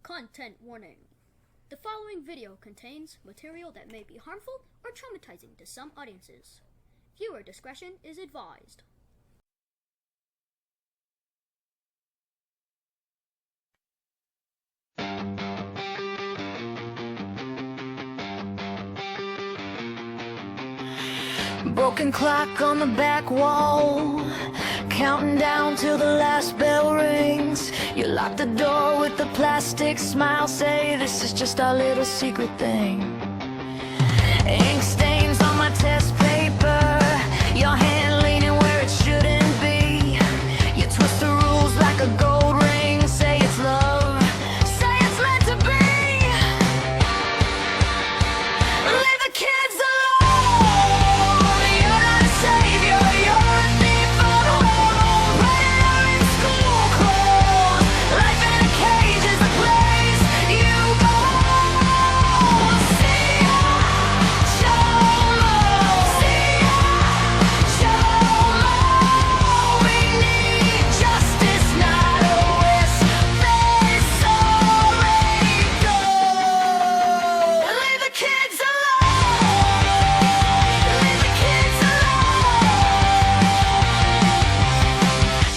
Content warning. The following video contains material that may be harmful or traumatizing to some audiences. Viewer discretion is advised. Broken clock on the back wall, counting down till the last bell rings. You lock the door with a plastic smile, say this is just our little secret thing. Ink stains on my test paper, your hand leaning where it shouldn't be. You twist the rules like a gold ring, say it's love, say it's meant to be. Leave the kids alone, you're not a savior, you're a thief of home. Predator in school clothes, life in a cage is the place you go. See ya, Chomo, see ya, Chomo. We need justice, not a whisper, sorry, go. Leave the kids alone, leave the kids alone.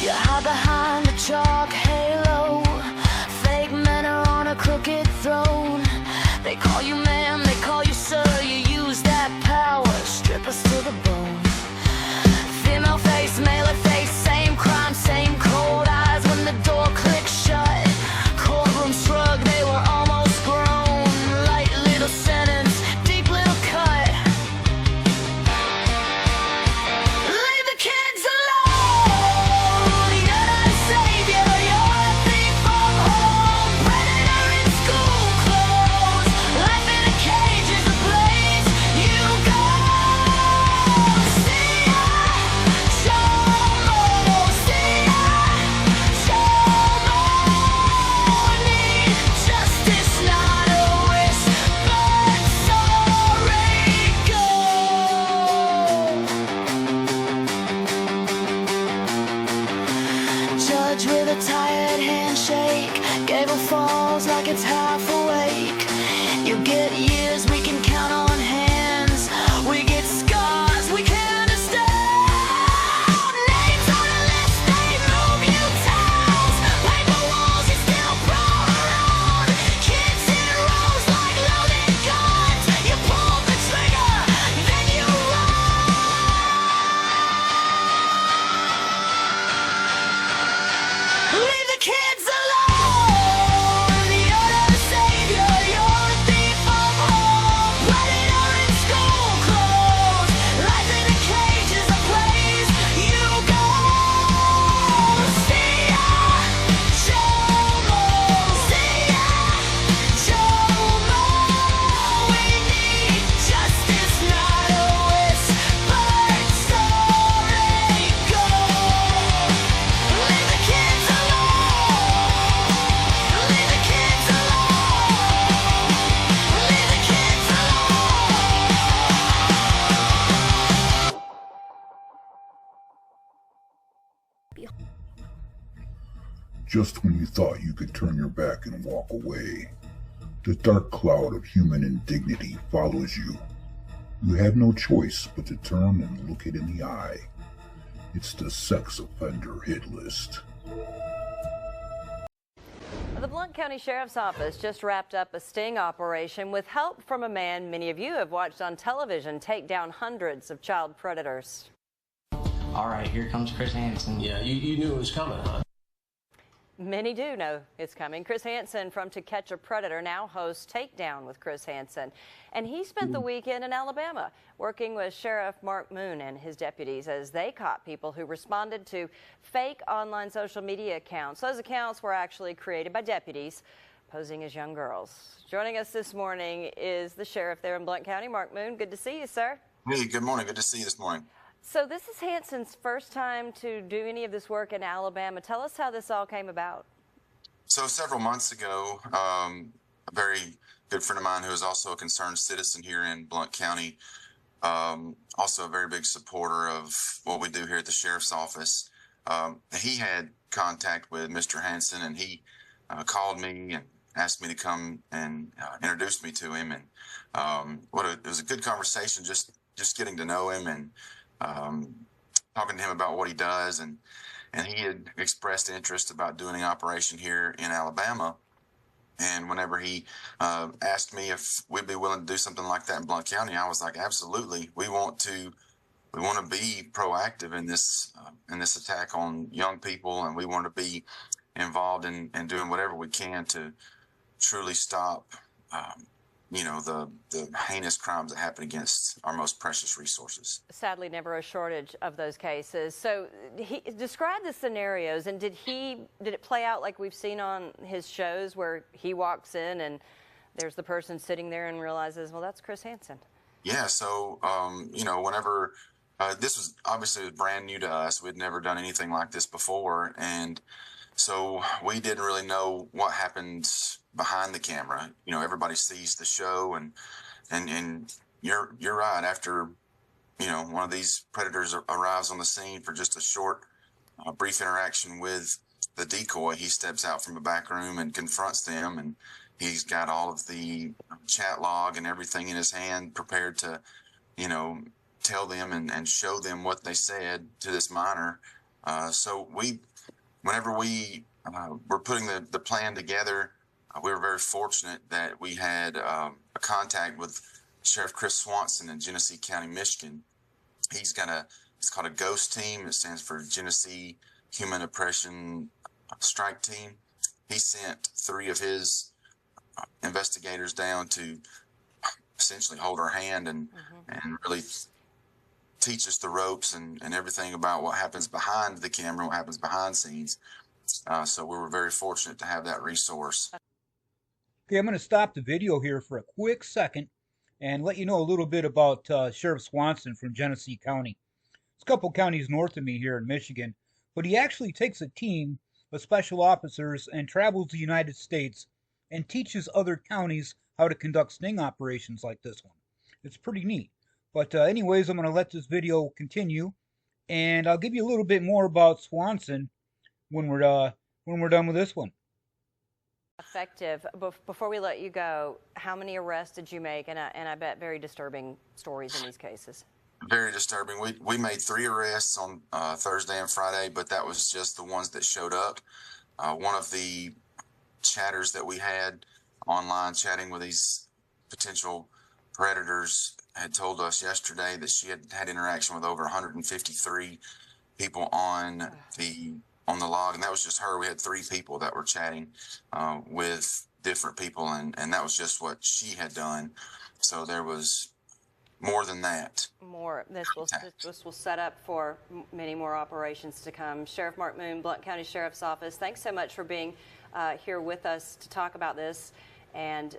You hide behind a chalk halo, fake men are on a crooked throne. They call you ma'am, they call you sir, you use that power, strip us to the bone. Female face, male face, same crime, same cold eyes when the door clicks shut. Courtroom shrug, they were almost grown. Light little sentence, deep little cut. Leave the kids alone, you're not a savior, you're a thief from home. Predator in school clothes, life in a cage is the place you go. See ya, Chomo, see ya, Chomo. Need justice, not a whisper, sorry, go. Judge with a tired handshake, gable falls like it's half awake. You get years, we can count on hands. We get scars, we can't understand. Names on a list, they move you towns. Paper walls, you still prowl around. Kids in rows like loaded guns. You pull the trigger, then you run. Leave the kids alone, you're not a savior, you're a thief of home. Predator in school clothes, life in a cage is a place you go. See ya, Chomo, see ya, Chomo. We need justice, not a whisper, sorry, go. Leave the kids alone, leave the kids alone, leave the kids alone. Just when you thought you could turn your back and walk away, the dark cloud of human indignity follows you. You have no choice but to turn and look it in the eye. It's the sex offender hit list. The Blount County Sheriff's Office just wrapped up a sting operation with help from a man many of you have watched on television take down hundreds of child predators. All right, here comes Chris Hansen. Yeah, you knew it was coming, huh? Many do know it's coming. Chris Hansen from To Catch a Predator now hosts Takedown with Chris Hansen. And he spent the weekend in Alabama working with Sheriff Mark Moon and his deputies as they caught people who responded to fake online social media accounts. Those accounts were actually created by deputies posing as young girls. Joining us this morning is the sheriff there in Blount County, Mark Moon. Good to see you, sir. Hey, good morning. Good to see you this morning. So this is Hansen's first time to do any of this work in Alabama. Tell us how this all came about. So several months ago, a very good friend of mine who is also a concerned citizen here in Blount County, also a very big supporter of what we do here at the Sheriff's Office, he had contact with Mr. Hansen, and he called me and asked me to come and introduce me to him. And it was a good conversation, just getting to know him and talking to him about what he does. And he had expressed interest about doing an operation here in Alabama. And whenever he asked me if we'd be willing to do something like that in Blount County, I was like, absolutely. We want to be proactive in this attack on young people, and we want to be involved in doing whatever we can to truly stop, the heinous crimes that happen against our most precious resources. Sadly, never a shortage of those cases. So describe the scenarios, and did it play out like we've seen on his shows where he walks in and there's the person sitting there and realizes, well, that's Chris Hansen? Yeah. So, whenever this was obviously brand new to us, we'd never done anything like this before. And so we didn't really know what happened behind the camera. Everybody sees the show, and you're right. After, one of these predators arrives on the scene for just a short, brief interaction with the decoy, he steps out from a back room and confronts them, and he's got all of the chat log and everything in his hand, prepared to, tell them and show them what they said to this minor. So whenever we were putting the plan together, we were very fortunate that we had a contact with Sheriff Chris Swanson in Genesee County, Michigan. He's got it's called a GHOST team. It stands for Genesee Human Oppression Strike Team. He sent 3 of his investigators down to essentially hold our hand and really teach us the ropes and everything about what happens behind the camera, what happens behind scenes. So we were very fortunate to have that resource. Okay, I'm going to stop the video here for a quick second and let you know a little bit about Sheriff Swanson from Genesee County. It's a couple counties north of me here in Michigan, but he actually takes a team of special officers and travels the United States and teaches other counties how to conduct sting operations like this one. It's pretty neat. But anyways, I'm going to let this video continue, and I'll give you a little bit more about Swanson when we're done with this one. Effective. Before we let you go, how many arrests did you make? And I bet very disturbing stories in these cases. Very disturbing. We made 3 arrests on Thursday and Friday, but that was just the ones that showed up. One of the chatters that we had online chatting with these potential predators had told us yesterday that she had interaction with over 153 people on the log, and that was just her. We had 3 people that were chatting with different people, and that was just what she had done. So there was more than that. More. This will set up for many more operations to come. Sheriff Mark Moon, Blount County Sheriff's Office, thanks so much for being here with us to talk about this. And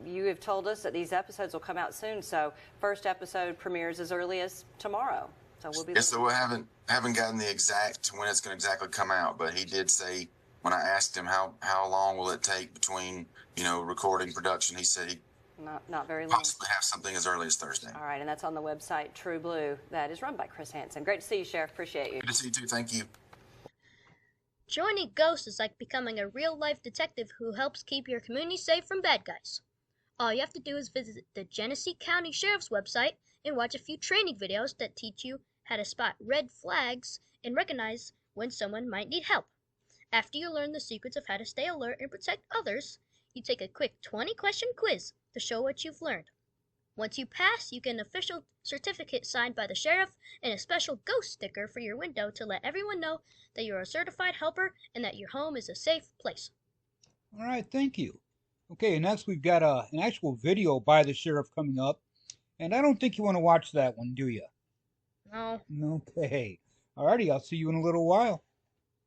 you have told us that these episodes will come out soon. So first episode premieres as early as tomorrow. So we'll be. Yes, so we haven't gotten the exact when it's going to exactly come out, but he did say when I asked him how long will it take between recording production, he said he not very long. Possibly have something as early as Thursday. All right, and that's on the website True Blue that is run by Chris Hansen. Great to see you, Sheriff. Appreciate you. Good to see you too. Thank you. Joining Ghost is like becoming a real-life detective who helps keep your community safe from bad guys. All you have to do is visit the Genesee County Sheriff's website and watch a few training videos that teach you how to spot red flags and recognize when someone might need help. After you learn the secrets of how to stay alert and protect others, you take a quick 20-question quiz to show what you've learned. Once you pass, you get an official certificate signed by the sheriff and a special ghost sticker for your window to let everyone know that you're a certified helper and that your home is a safe place. All right, thank you. Okay, next we've got an actual video by the sheriff coming up, and I don't think you want to watch that one, do you? No. Okay. All righty, I'll see you in a little while.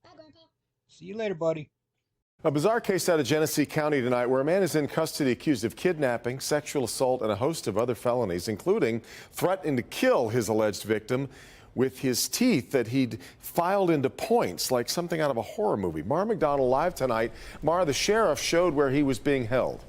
Bye, Grandpa. See you later, buddy. A bizarre case out of Genesee County tonight where a man is in custody accused of kidnapping, sexual assault, and a host of other felonies, including threatening to kill his alleged victim with his teeth that he'd filed into points like something out of a horror movie. Mara McDonald live tonight. Mara, the sheriff showed where he was being held.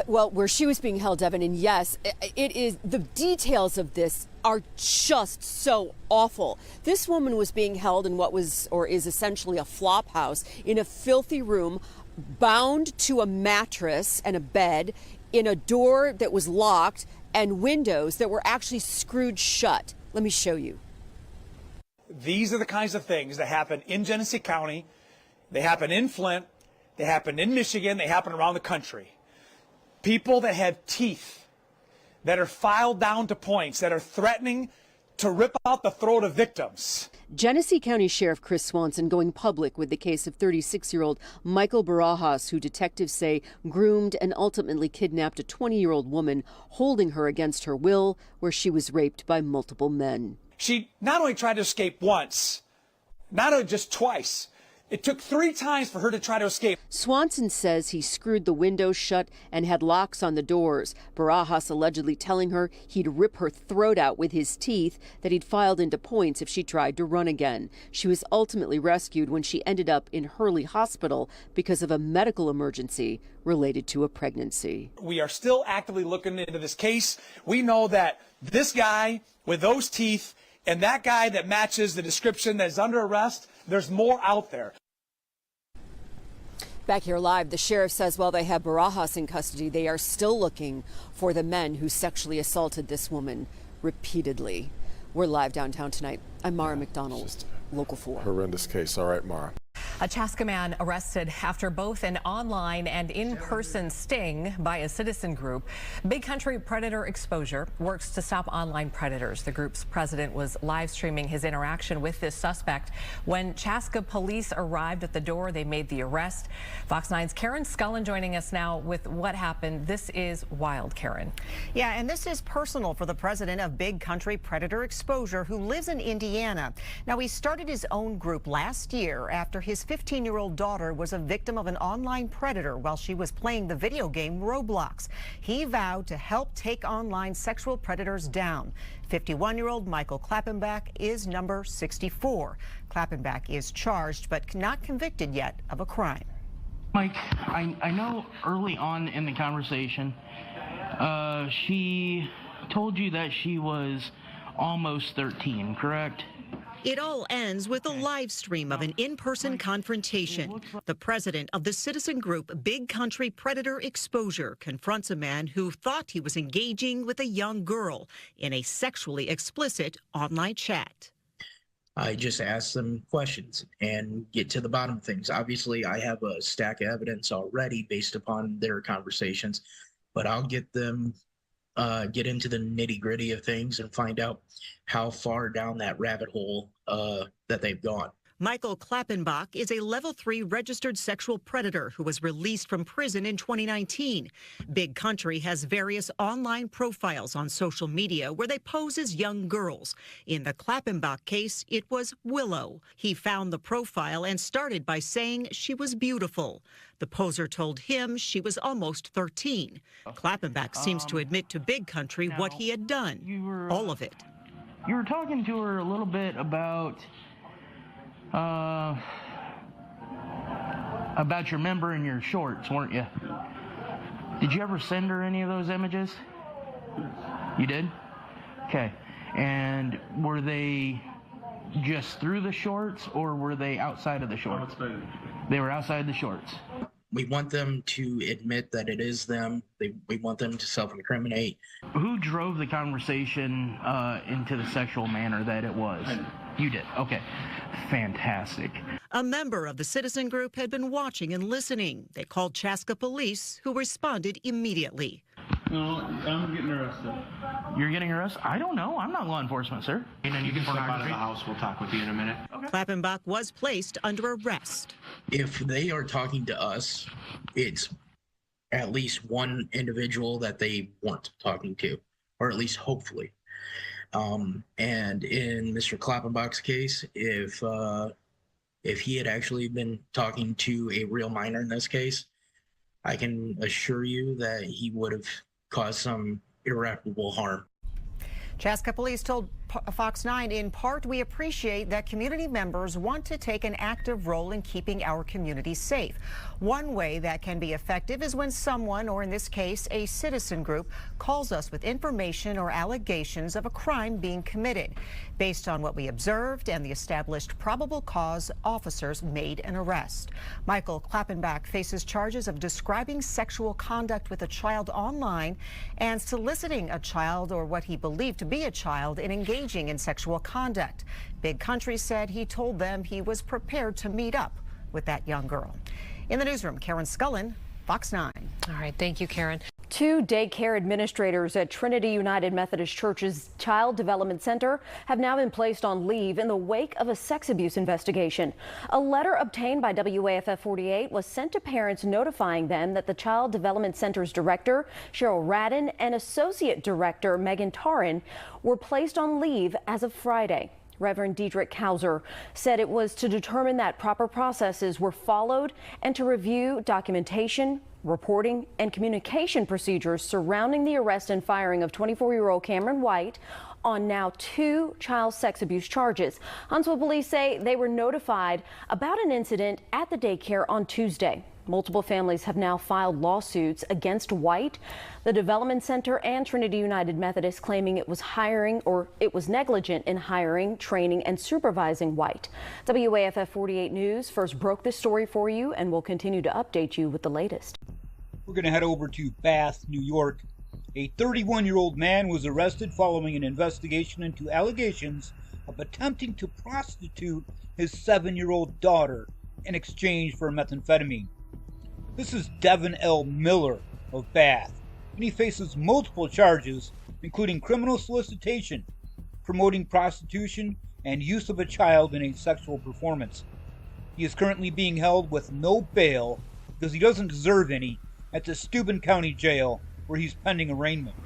Well, where she was being held, Evan, and yes, it is. The details of this are just so awful. This woman was being held in what was or is essentially a flop house in a filthy room bound to a mattress and a bed in a door that was locked and windows that were actually screwed shut. Let me show you. These are the kinds of things that happen in Genesee County. They happen in Flint. They happen in Michigan. They happen around the country. People that have teeth, that are filed down to points, that are threatening to rip out the throat of victims. Genesee County Sheriff Chris Swanson going public with the case of 36-year-old Michael Barajas, who detectives say groomed and ultimately kidnapped a 20-year-old woman, holding her against her will, where she was raped by multiple men. She not only tried to escape once, not only just twice, it took 3 times for her to try to escape. Swanson says he screwed the windows shut and had locks on the doors. Barajas allegedly telling her he'd rip her throat out with his teeth, that he'd filed into points if she tried to run again. She was ultimately rescued when she ended up in Hurley Hospital because of a medical emergency related to a pregnancy. We are still actively looking into this case. We know that this guy with those teeth and that guy that matches the description that is under arrest, there's more out there. Back here live, the sheriff says while they have Barajas in custody, they are still looking for the men who sexually assaulted this woman repeatedly. We're live downtown tonight. I'm Mara McDonald, Local 4. Horrendous case. All right, Mara. A Chaska man arrested after both an online and in-person sting by a citizen group. Big Country Predator Exposure works to stop online predators. The group's president was live streaming his interaction with this suspect. When Chaska police arrived at the door, they made the arrest. Fox 9's Karen Scullin joining us now with what happened. This is wild, Karen. Yeah, and this is personal for the president of Big Country Predator Exposure, who lives in Indiana. Now, he started his own group last year after his 15-year-old daughter was a victim of an online predator while she was playing the video game Roblox. He vowed to help take online sexual predators down. 51-year-old Michael Klappenbach is number 64. Klappenbach is charged but not convicted yet of a crime. Mike, I know early on in the conversation, she told you that she was almost 13, correct? It all ends with a live stream of an in-person confrontation. The president of the citizen group Big Country Predator Exposure confronts a man who thought he was engaging with a young girl in a sexually explicit online chat. I just ask them questions and get to the bottom of things. Obviously, I have a stack of evidence already based upon their conversations, but I'll get them get into the nitty-gritty of things and find out how far down that rabbit hole that they've gone. Michael Klappenbach is a level 3 registered sexual predator who was released from prison in 2019. Big Country has various online profiles on social media where they pose as young girls. In the Klappenbach case, it was Willow. He found the profile and started by saying she was beautiful. The poser told him she was almost 13. Klappenbach seems to admit to Big Country what he had done, all of it. You were talking to her a little bit about your member in your shorts, weren't you? Did you ever send her any of those images? You did? Okay. And were they just through the shorts, or were they outside of the shorts? They were outside the shorts. We want them to admit that it is them. We want them to self-incriminate. Who drove the conversation into the sexual manner that it was? You did. Okay. Fantastic. A member of the citizen group had been watching and listening. They called Chaska police, who responded immediately. No, I'm getting arrested. You're getting arrested? I don't know. I'm not law enforcement, sir. You can step out of the house. We'll talk with you in a minute. Okay. Klappenbach was placed under arrest. If they are talking to us, it's at least one individual that they weren't talking to, or at least hopefully. And in Mr. Klappenbach's case, if he had actually been talking to a real minor in this case, I can assure you that he would have caused some irreparable harm. Chaska police told Fox 9, in part, we appreciate that community members want to take an active role in keeping our community safe. One way that can be effective is when someone, or in this case, a citizen group, calls us with information or allegations of a crime being committed. Based on what we observed and the established probable cause, officers made an arrest. Michael Klappenbach faces charges of describing sexual conduct with a child online and soliciting a child, or what he believed to be a child, in engaging in sexual conduct. Big Country said he told them he was prepared to meet up with that young girl. In the newsroom, Karen Scullen, Fox 9. All right, thank you, Karen. 2 daycare administrators at Trinity United Methodist Church's Child Development Center have now been placed on leave in the wake of a sex abuse investigation. A letter obtained by WAFF 48 was sent to parents notifying them that the Child Development Center's director, Cheryl Radden, and associate director, Megan Tarin, were placed on leave as of Friday. Reverend Diedrich Kauser said it was to determine that proper processes were followed and to review documentation, reporting, and communication procedures surrounding the arrest and firing of 24-year-old Cameron White on now 2 child sex abuse charges. Huntsville police say they were notified about an incident at the daycare on Tuesday. Multiple families have now filed lawsuits against White, the development center, and Trinity United Methodist, claiming it was negligent in hiring, training, and supervising White. WAFF 48 News first broke this story for you and will continue to update you with the latest. We're going to head over to Bath, New York. A 31-year-old man was arrested following an investigation into allegations of attempting to prostitute his 7-year-old daughter in exchange for methamphetamine. This is Devin L. Miller of Bath, and he faces multiple charges, including criminal solicitation, promoting prostitution, and use of a child in a sexual performance. He is currently being held with no bail because he doesn't deserve any at the Steuben County Jail, where he's pending arraignment.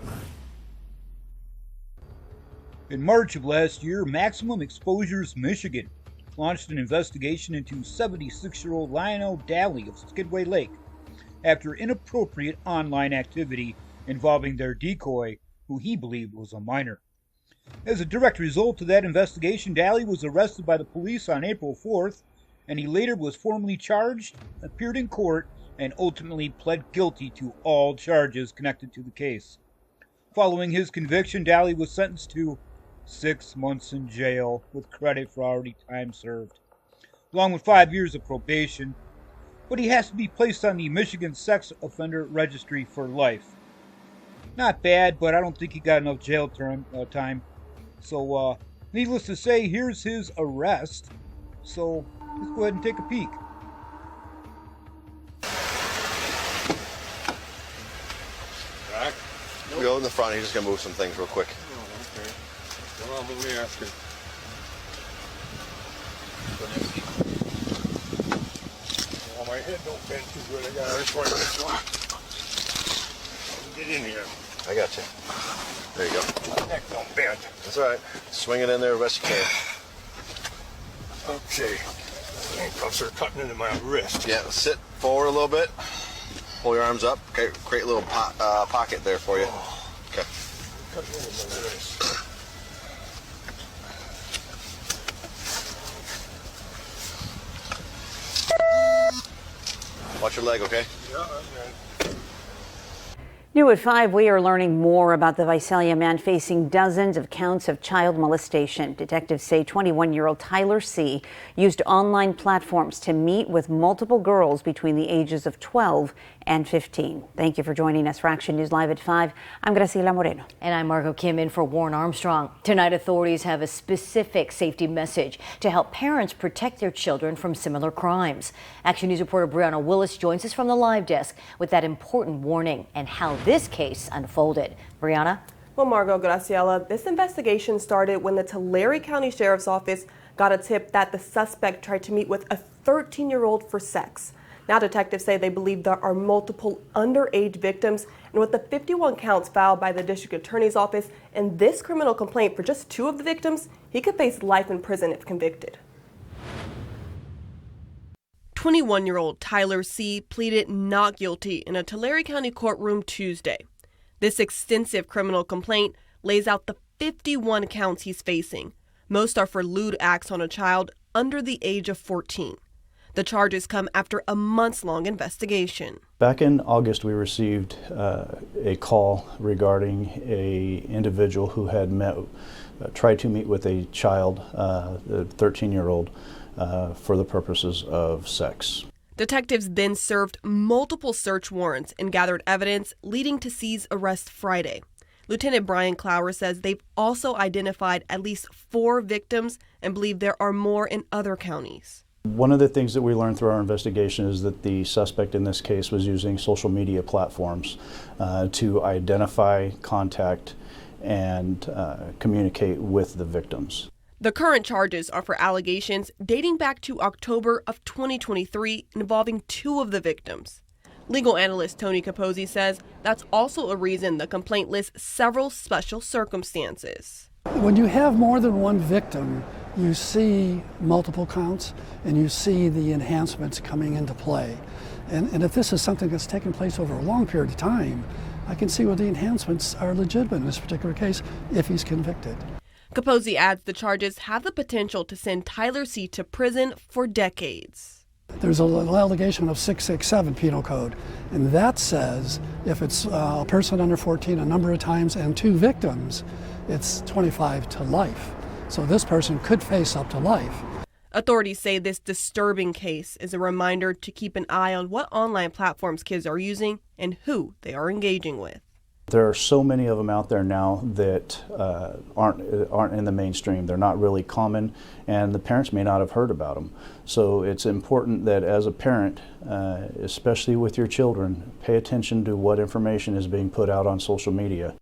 In March of last year, Maximum Exposures Michigan launched an investigation into 76-year-old Lionel Daly of Skidway Lake after inappropriate online activity involving their decoy, who he believed was a minor. As a direct result of that investigation, Daly was arrested by the police on April 4th, and he later was formally charged, appeared in court, and ultimately pled guilty to all charges connected to the case. Following his conviction, Daly was sentenced to 6 months in jail with credit for already time served, along with 5 years of probation, but he has to be placed on the Michigan Sex Offender Registry for life. Not bad, but I don't think he got enough jail time. So, needless to say, here's his arrest. So, let's go ahead and take a peek. Back? We go in the front. He's just going to move some things real quick. Oh, okay. Well, let me ask you. Well, my head don't bend too good. I got this one. Get in here. I got you. There you go. My neck don't bend. That's all right. Swing it in there the best you can. Okay. Handcuffs are cutting into my wrist. Yeah, sit forward a little bit. Pull your arms up. Okay, create a little pocket there for you. Okay. Cutting into my wrist. Watch your leg, okay? Yeah, I'm good. New at 5, we are learning more about the Visalia man facing dozens of counts of child molestation. Detectives say 21-year-old Tyler C. used online platforms to meet with multiple girls between the ages of 12 and 15. Thank you for joining us for Action News Live at 5. I'm Graciela Moreno. And I'm Margot Kim in for Warren Armstrong. Tonight, authorities have a specific safety message to help parents protect their children from similar crimes. Action News reporter Brianna Willis joins us from the live desk with that important warning and how this case unfolded. Brianna? Well, Margot, Graciela, this investigation started when the Tulare County Sheriff's Office got a tip that the suspect tried to meet with a 13-year-old for sex. Now detectives say they believe there are multiple underage victims, and with the 51 counts filed by the district attorney's office and this criminal complaint for just 2 of the victims, he could face life in prison if convicted. 21-year-old Tyler C. pleaded not guilty in a Tulare County courtroom Tuesday. This extensive criminal complaint lays out the 51 counts he's facing. Most are for lewd acts on a child under the age of 14. The charges come after a months-long investigation. Back in August, we received a call regarding an individual who had tried to meet with a child, a 13-year-old, for the purposes of sex. Detectives then served multiple search warrants and gathered evidence, leading to C's arrest Friday. Lieutenant Brian Clower says they've also identified at least 4 victims and believe there are more in other counties. One of the things that we learned through our investigation is that the suspect in this case was using social media platforms to identify, contact, and communicate with the victims. The current charges are for allegations dating back to October of 2023 involving 2 of the victims. Legal analyst Tony Capozzi says that's also a reason the complaint lists several special circumstances. When you have more than one victim, you see multiple counts and you see the enhancements coming into play. And if this is something that's taken place over a long period of time, I can see where the enhancements are legitimate in this particular case if he's convicted. Capozzi adds the charges have the potential to send Tyler C. to prison for decades. There's an allegation of 667 Penal Code, and that says if it's a person under 14 a number of times and 2 victims, it's 25 to life. So this person could face up to life. Authorities say this disturbing case is a reminder to keep an eye on what online platforms kids are using and who they are engaging with. There are so many of them out there now that aren't in the mainstream. They're not really common, and the parents may not have heard about them. So it's important that as a parent, especially with your children, pay attention to what information is being put out on social media.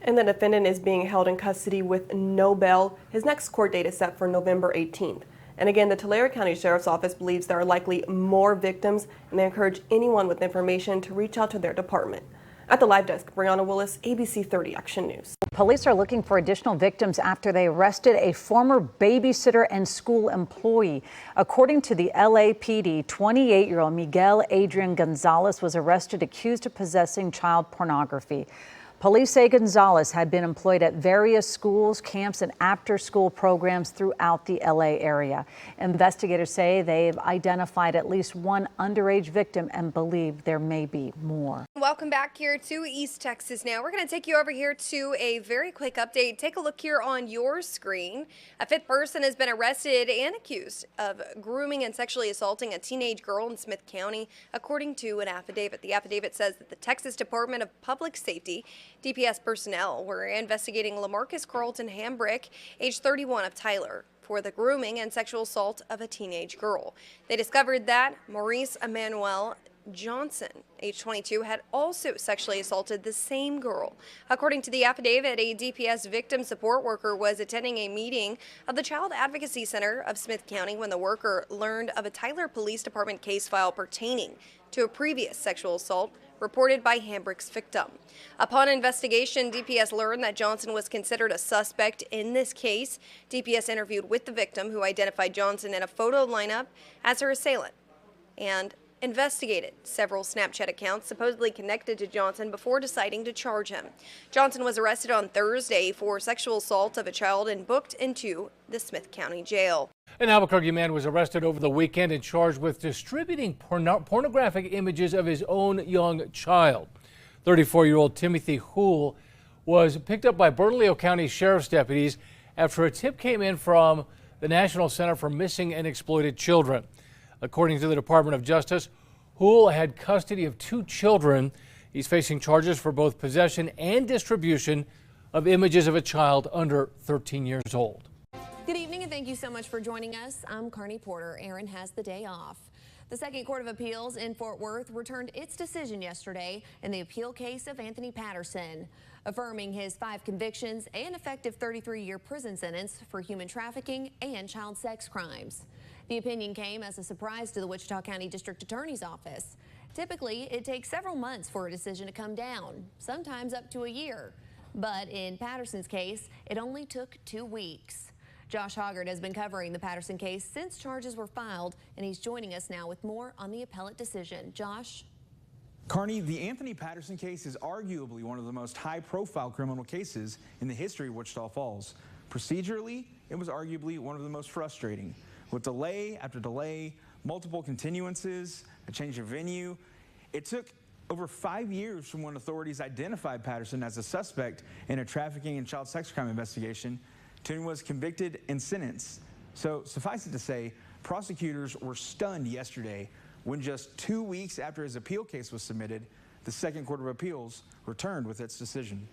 And the defendant is being held in custody with no bail. His next court date is set for November 18th. And again, the Tulare County Sheriff's Office believes there are likely more victims, and they encourage anyone with information to reach out to their department. At the live desk, Brianna Willis, ABC 30 Action News. Police are looking for additional victims after they arrested a former babysitter and school employee. According to the LAPD, 28-year-old Miguel Adrian Gonzalez was arrested accused of possessing child pornography. Police say Gonzalez had been employed at various schools, camps, and after-school programs throughout the LA area. Investigators say they've identified at least 1 underage victim and believe there may be more. Welcome back here to East Texas now. We're going to take you over here to a very quick update. Take a look here on your screen. A 5th person has been arrested and accused of grooming and sexually assaulting a teenage girl in Smith County, according to an affidavit. The affidavit says that the Texas Department of Public Safety DPS personnel were investigating LaMarcus Carlton Hambrick, age 31, of Tyler, for the grooming and sexual assault of a teenage girl. They discovered that Maurice Emmanuel Johnson, age 22, had also sexually assaulted the same girl. According to the affidavit, a DPS victim support worker was attending a meeting of the Child Advocacy Center of Smith County when the worker learned of a Tyler Police Department case file pertaining to a previous sexual assault reported by Hambrick's victim. Upon investigation, DPS learned that Johnson was considered a suspect in this case. DPS interviewed with the victim, who identified Johnson in a photo lineup as her assailant, and investigated several Snapchat accounts supposedly connected to Johnson before deciding to charge him. Johnson was arrested on Thursday for sexual assault of a child and booked into the Smith County Jail. An Albuquerque man was arrested over the weekend and charged with distributing pornographic images of his own young child. 34-year-old Timothy Houle was picked up by Bernalillo County Sheriff's deputies after a tip came in from the National Center for Missing and Exploited Children. According to the Department of Justice, Houle had custody of 2 children. He's facing charges for both possession and distribution of images of a child under 13 years old. Good evening, and thank you so much for joining us. I'm Carney Porter. Aaron has the day off. The Second Court of Appeals in Fort Worth returned its decision yesterday in the appeal case of Anthony Patterson, affirming his 5 convictions and effective 33-year prison sentence for human trafficking and child sex crimes. The opinion came as a surprise to the Wichita County District Attorney's Office. Typically, it takes several months for a decision to come down, sometimes up to a year. But in Patterson's case, it only took 2 weeks. Josh Hoggard has been covering the Patterson case since charges were filed, and he's joining us now with more on the appellate decision. Josh? Carney, the Anthony Patterson case is arguably one of the most high-profile criminal cases in the history of Wichita Falls. Procedurally, it was arguably one of the most frustrating. With delay after delay, multiple continuances, a change of venue, it took over 5 years from when authorities identified Patterson as a suspect in a trafficking and child sex crime investigation to when he was convicted and sentenced. So suffice it to say, prosecutors were stunned yesterday when just 2 weeks after his appeal case was submitted, the Second Court of Appeals returned with its decision.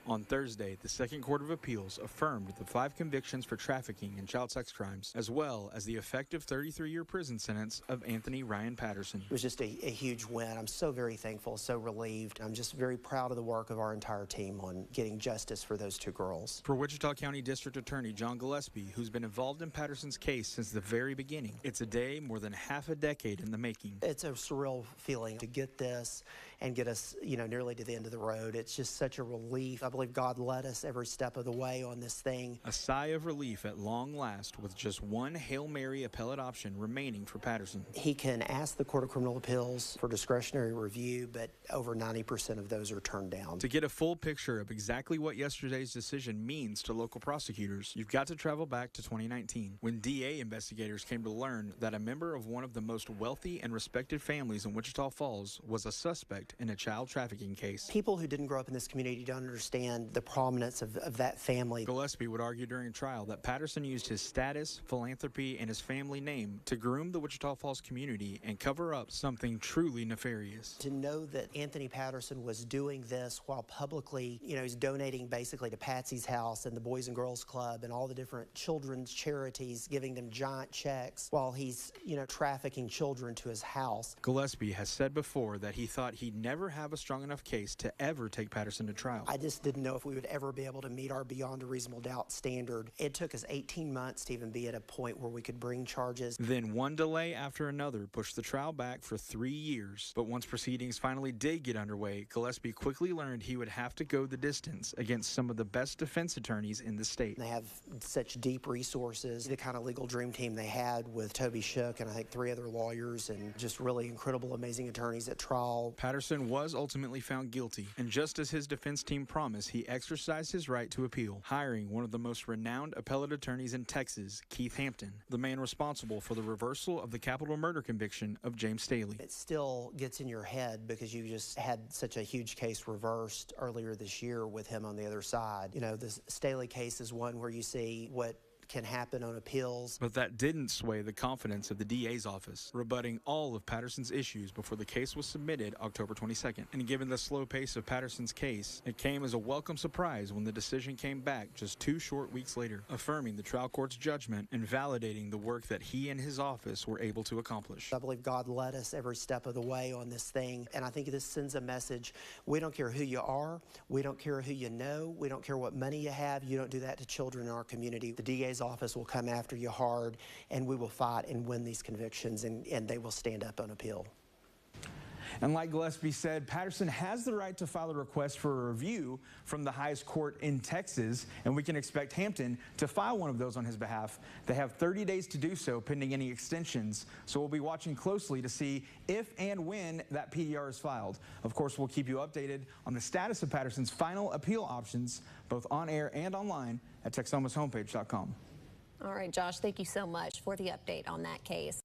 On Thursday, the Second Court of Appeals affirmed the 5 convictions for trafficking and child sex crimes, as well as the effective 33-year prison sentence of Anthony Ryan Patterson. It was just a huge win. I'm so very thankful, so relieved. I'm just very proud of the work of our entire team on getting justice for those 2 girls. For Wichita County District Attorney John Gillespie, who's been involved in Patterson's case since the very beginning, it's a day more than half a decade in the making. It's a surreal feeling to get this and get us, nearly to the end of the road. It's just such a relief. I believe God led us every step of the way on this thing. A sigh of relief at long last, with just one Hail Mary appellate option remaining for Patterson. He can ask the Court of Criminal Appeals for discretionary review, but over 90% of those are turned down. To get a full picture of exactly what yesterday's decision means to local prosecutors, you've got to travel back to 2019, when DA investigators came to learn that a member of one of the most wealthy and respected families in Wichita Falls was a suspect in a child trafficking case. People who didn't grow up in this community don't understand the prominence of that family. Gillespie would argue during trial that Patterson used his status, philanthropy, and his family name to groom the Wichita Falls community and cover up something truly nefarious. To know that Anthony Patterson was doing this while publicly, he's donating basically to Patsy's House and the Boys and Girls Club and all the different children's charities, giving them giant checks while he's, trafficking children to his house. Gillespie has said before that he thought he'd never have a strong enough case to ever take Patterson to trial. I just didn't know if we would ever be able to meet our beyond a reasonable doubt standard. It took us 18 months to even be at a point where we could bring charges. Then one delay after another pushed the trial back for 3 years. But once proceedings finally did get underway, Gillespie quickly learned he would have to go the distance against some of the best defense attorneys in the state. They have such deep resources, the kind of legal dream team they had with Toby Shook and I think 3 other lawyers and just really incredible, amazing attorneys at trial. Patterson was ultimately found guilty, and just as his defense team promised, he exercised his right to appeal, hiring one of the most renowned appellate attorneys in Texas, Keith Hampton, the man responsible for the reversal of the capital murder conviction of James Staley. It still gets in your head because you just had such a huge case reversed earlier this year with him on the other side. The Staley case is one where you see what can happen on appeals. But that didn't sway the confidence of the DA's office, rebutting all of Patterson's issues before the case was submitted October 22nd. And given the slow pace of Patterson's case, it came as a welcome surprise when the decision came back just 2 short weeks later, affirming the trial court's judgment and validating the work that he and his office were able to accomplish. I believe God led us every step of the way on this thing, and I think this sends a message. We don't care who you are, we don't care who you know, we don't care what money you have, you don't do that to children in our community. The DA's office will come after you hard, and we will fight and win these convictions, and they will stand up on appeal. And like Gillespie said, Patterson has the right to file a request for a review from the highest court in Texas, and we can expect Hampton to file one of those on his behalf. They have 30 days to do so, pending any extensions. So we'll be watching closely to see if and when that PDR is filed. Of course, we'll keep you updated on the status of Patterson's final appeal options, both on air and online at TexomasHomepage.com. All right, Josh, thank you so much for the update on that case.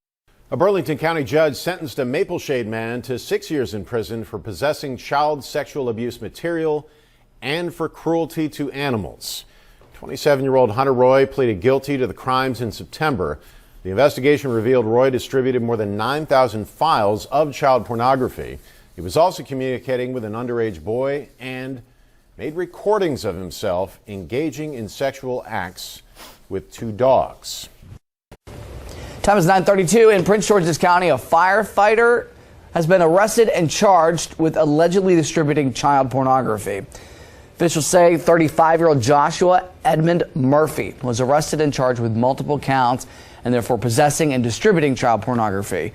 A Burlington County judge sentenced a Mapleshade man to 6 years in prison for possessing child sexual abuse material and for cruelty to animals. 27-year-old Hunter Roy pleaded guilty to the crimes in September. The investigation revealed Roy distributed more than 9,000 files of child pornography. He was also communicating with an underage boy and made recordings of himself engaging in sexual acts with 2 dogs. Time is 9:32 in Prince George's County. A firefighter has been arrested and charged with allegedly distributing child pornography. Officials say 35-year-old Joshua Edmund Murphy was arrested and charged with multiple counts and therefore possessing and distributing child pornography.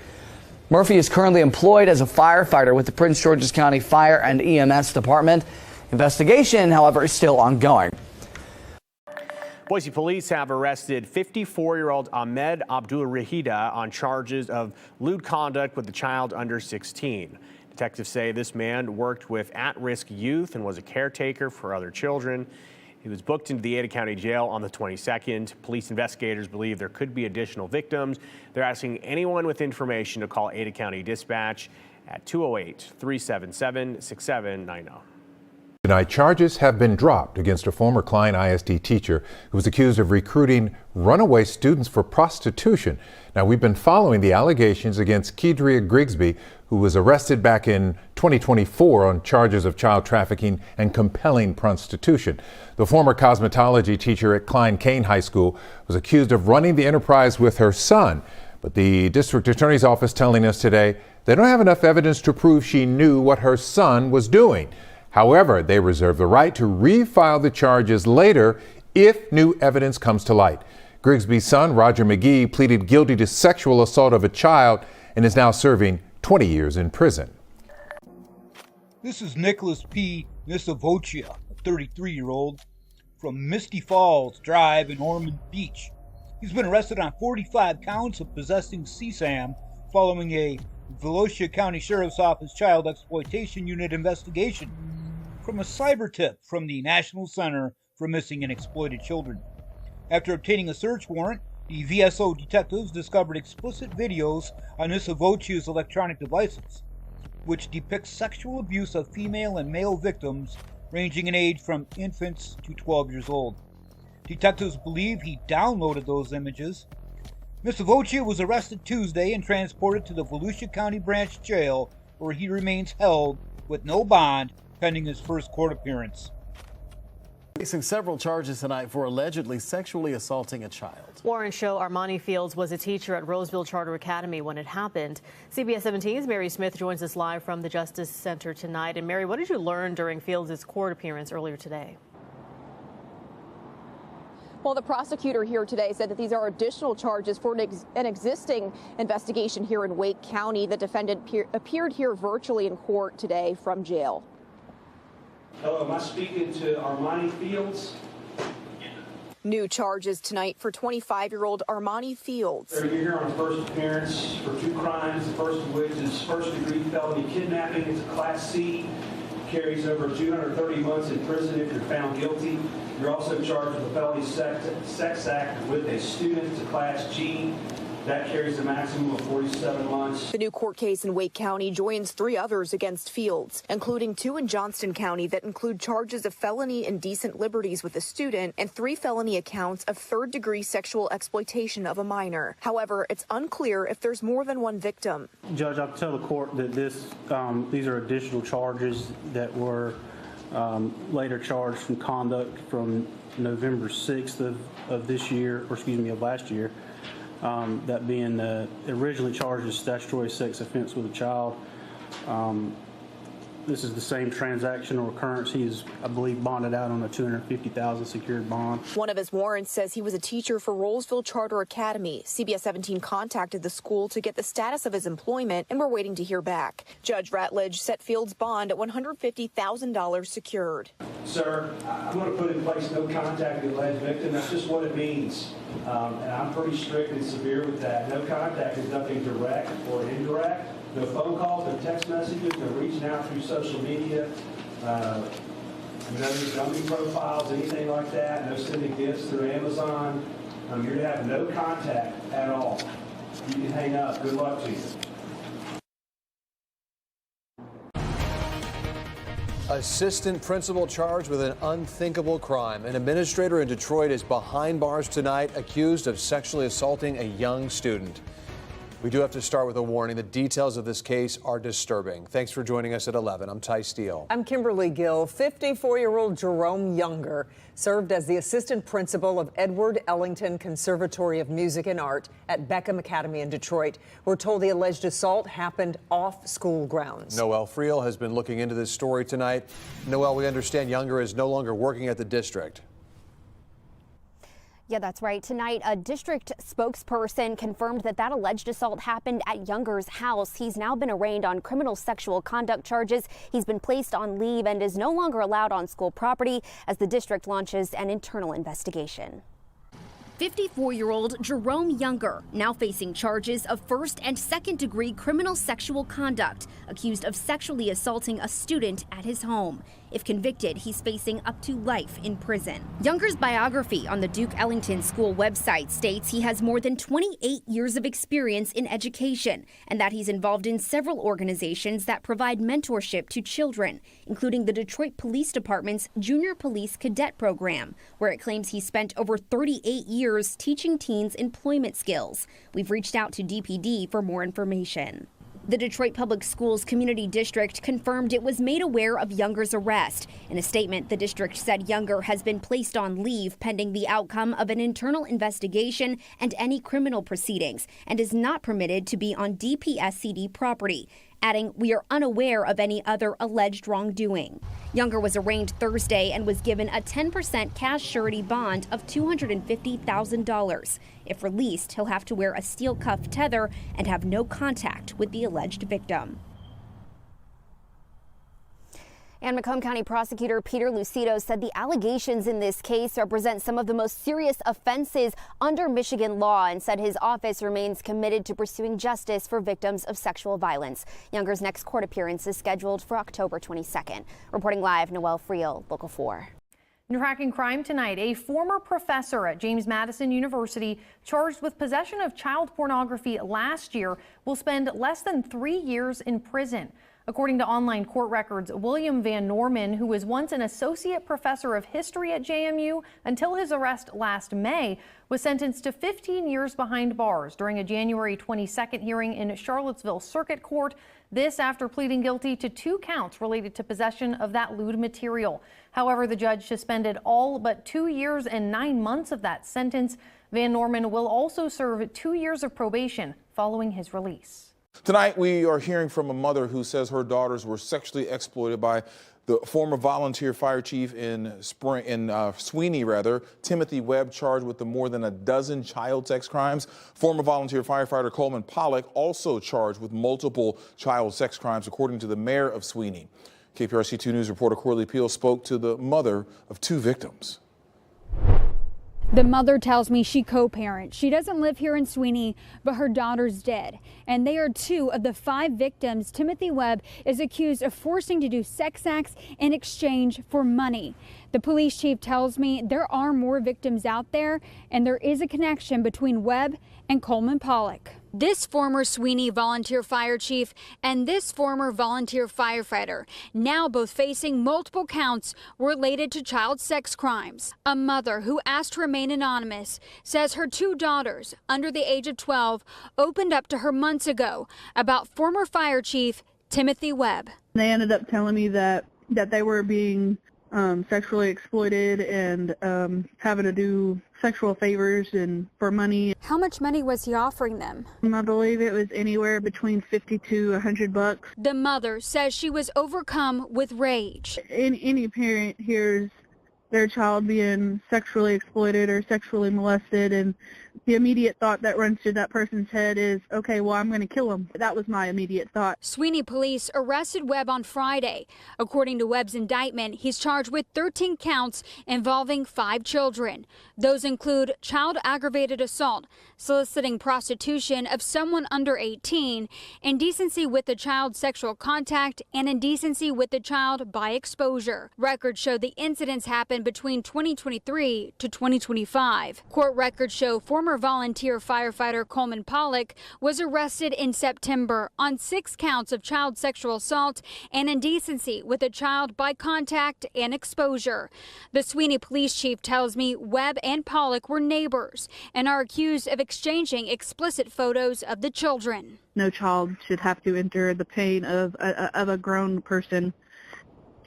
Murphy is currently employed as a firefighter with the Prince George's County Fire and EMS Department. Investigation, however, is still ongoing. Boise police have arrested 54-year-old Ahmed Abdul-Rahida on charges of lewd conduct with a child under 16. Detectives say this man worked with at-risk youth and was a caretaker for other children. He was booked into the Ada County Jail on the 22nd. Police investigators believe there could be additional victims. They're asking anyone with information to call Ada County Dispatch at 208-377-6790. Tonight, charges have been dropped against a former Klein ISD teacher who was accused of recruiting runaway students for prostitution. Now, we've been following the allegations against Kedria Grigsby, who was arrested back in 2024 on charges of child trafficking and compelling prostitution. The former cosmetology teacher at Klein Cain High School was accused of running the enterprise with her son. But the district attorney's office telling us today they don't have enough evidence to prove she knew what her son was doing. However, they reserve the right to refile the charges later if new evidence comes to light. Grigsby's son, Roger McGee, pleaded guilty to sexual assault of a child and is now serving 20 years in prison. This is Nicholas P. Nisavocia, a 33-year-old from Misty Falls Drive in Ormond Beach. He's been arrested on 45 counts of possessing CSAM following a Volusia County Sheriff's Office Child Exploitation Unit investigation from a cyber tip from the National Center for Missing and Exploited Children. After obtaining a search warrant, the VSO detectives discovered explicit videos on Nisavocia's electronic devices, which depict sexual abuse of female and male victims ranging in age from infants to 12 years old. Detectives believe he downloaded those images. Nisavocia was arrested Tuesday and transported to the Volusia County Branch Jail, where he remains held with no bond pending his first court appearance. Facing several charges tonight for allegedly sexually assaulting a child. Warren show Armani Fields was a teacher at Roseville Charter Academy when it happened. CBS 17's Mary Smith joins us live from the Justice Center tonight. And Mary, what did you learn during Fields' court appearance earlier today? Well, the prosecutor here today said that these are additional charges for an existing investigation here in Wake County. The defendant appeared here virtually in court today from jail. Hello, am I speaking to Armani Fields? New charges tonight for 25-year-old Armani Fields. You're here on first appearance for two crimes, the first of which is first-degree felony kidnapping. It's a Class C, carries over 230 months in prison if you're found guilty. You're also charged with a felony sex act with a student. It's a Class G. That carries a maximum of 47 months. The new court case in Wake County joins 3 others against Fields, including 2 in Johnston County that include charges of felony indecent liberties with a student and 3 felony accounts of third-degree sexual exploitation of a minor. However, it's unclear if there's more than one victim. Judge, I'll tell the court that these are additional charges that were later charged from conduct from November 6th of this year, or excuse me, of last year. That being originally charged as statutory sex offense with a child. This is the same transaction or occurrence. He's, I believe, bonded out on a $250,000 secured bond. One of his warrants says he was a teacher for Roseville Charter Academy. CBS 17 contacted the school to get the status of his employment, and we're waiting to hear back. Judge Ratledge set Fields' bond at $150,000 secured. Sir, I'm going to put in place no contact with the alleged victim. That's just what it means. And I'm pretty strict and severe with that. No contact is nothing direct or indirect. No phone calls, no text messages, no reaching out through social media, no dummy profiles, anything like that, no sending gifts through Amazon. You're to have no contact at all. You can hang up. Good luck to you. Assistant principal charged with an unthinkable crime. An administrator in Detroit is behind bars tonight, accused of sexually assaulting a young student. We do have to start with a warning. The details of this case are disturbing. Thanks for joining us at 11. I'm Ty Steele. I'm Kimberly Gill. 54-year-old Jerome Younger served as the assistant principal of Edward Ellington Conservatory of Music and Art at Beckham Academy in Detroit. We're told the alleged assault happened off school grounds. Noelle Friel has been looking into this story tonight. Noelle, we understand Younger is no longer working at the district. Yeah, that's right. Tonight, a district spokesperson confirmed that alleged assault happened at Younger's house. He's now been arraigned on criminal sexual conduct charges. He's been placed on leave and is no longer allowed on school property as the district launches an internal investigation. 54-year-old Jerome Younger, now facing charges of first and second-degree criminal sexual conduct, accused of sexually assaulting a student at his home. If convicted, he's facing up to life in prison. Younger's biography on the Duke Ellington School website states he has more than 28 years of experience in education and that he's involved in several organizations that provide mentorship to children, including the Detroit Police Department's Junior Police Cadet Program, where it claims he spent over 38 years teaching teens employment skills. We've reached out to DPD for more information. The Detroit Public Schools Community District confirmed it was made aware of Younger's arrest. In a statement, the district said Younger has been placed on leave pending the outcome of an internal investigation and any criminal proceedings, and is not permitted to be on DPSCD property, adding, "We are unaware of any other alleged wrongdoing." Younger was arraigned Thursday and was given a 10% cash surety bond of $250,000. If released, he'll have to wear a steel cuff tether and have no contact with the alleged victim. And Macomb County Prosecutor Peter Lucido said the allegations in this case represent some of the most serious offenses under Michigan law and said his office remains committed to pursuing justice for victims of sexual violence. Younger's next court appearance is scheduled for October 22nd. Reporting live, Noelle Friel, Local 4. Tracking crime tonight, a former professor at James Madison University charged with possession of child pornography last year will spend less than 3 years in prison. According to online court records, William Van Norman, who was once an associate professor of history at JMU until his arrest last May, was sentenced to 15 years behind bars during a January 22nd hearing in Charlottesville Circuit Court. This after pleading guilty to 2 counts related to possession of that lewd material. However, the judge suspended all but 2 years and 9 months of that sentence. Van Norman will also serve 2 years of probation following his release. Tonight, we are hearing from a mother who says her daughters were sexually exploited by the former volunteer fire chief in Sweeney, Timothy Webb, charged with more than a dozen child sex crimes. Former volunteer firefighter Coleman Pollock also charged with multiple child sex crimes, according to the mayor of Sweeney. KPRC 2 News reporter Corley Peel spoke to the mother of 2 victims. The mother tells me she co-parents. She doesn't live here in Sweeney, but her daughter's dead. And they are 2 of the 5 victims Timothy Webb is accused of forcing to do sex acts in exchange for money. The police chief tells me there are more victims out there, and there is a connection between Webb and Coleman Pollock. This former Sweeney volunteer fire chief and this former volunteer firefighter, now both facing multiple counts related to child sex crimes. A mother who asked to remain anonymous says her 2 daughters, under the age of 12, opened up to her months ago about former fire chief Timothy Webb. They ended up telling me that they were being sexually exploited and having to do sexual favors and for money. How much money was he offering them? I believe it was anywhere between $50 to $100. The mother says she was overcome with rage. Any parent hears their child being sexually exploited or sexually molested, and the immediate thought that runs through that person's head is, okay, well, I'm going to kill him. That was my immediate thought. Sweeney police arrested Webb on Friday. According to Webb's indictment, he's charged with 13 counts involving 5 children. Those include child aggravated assault, soliciting prostitution of someone under 18, indecency with a child sexual contact, and indecency with the child by exposure. Records show the incidents happened between 2023 to 2025. Court records show former volunteer firefighter Coleman Pollock was arrested in September on 6 counts of child sexual assault and indecency with a child by contact and exposure. The Sweeney police chief tells me Webb and Pollock were neighbors and are accused of exchanging explicit photos of the children. No child should have to endure the pain of a grown person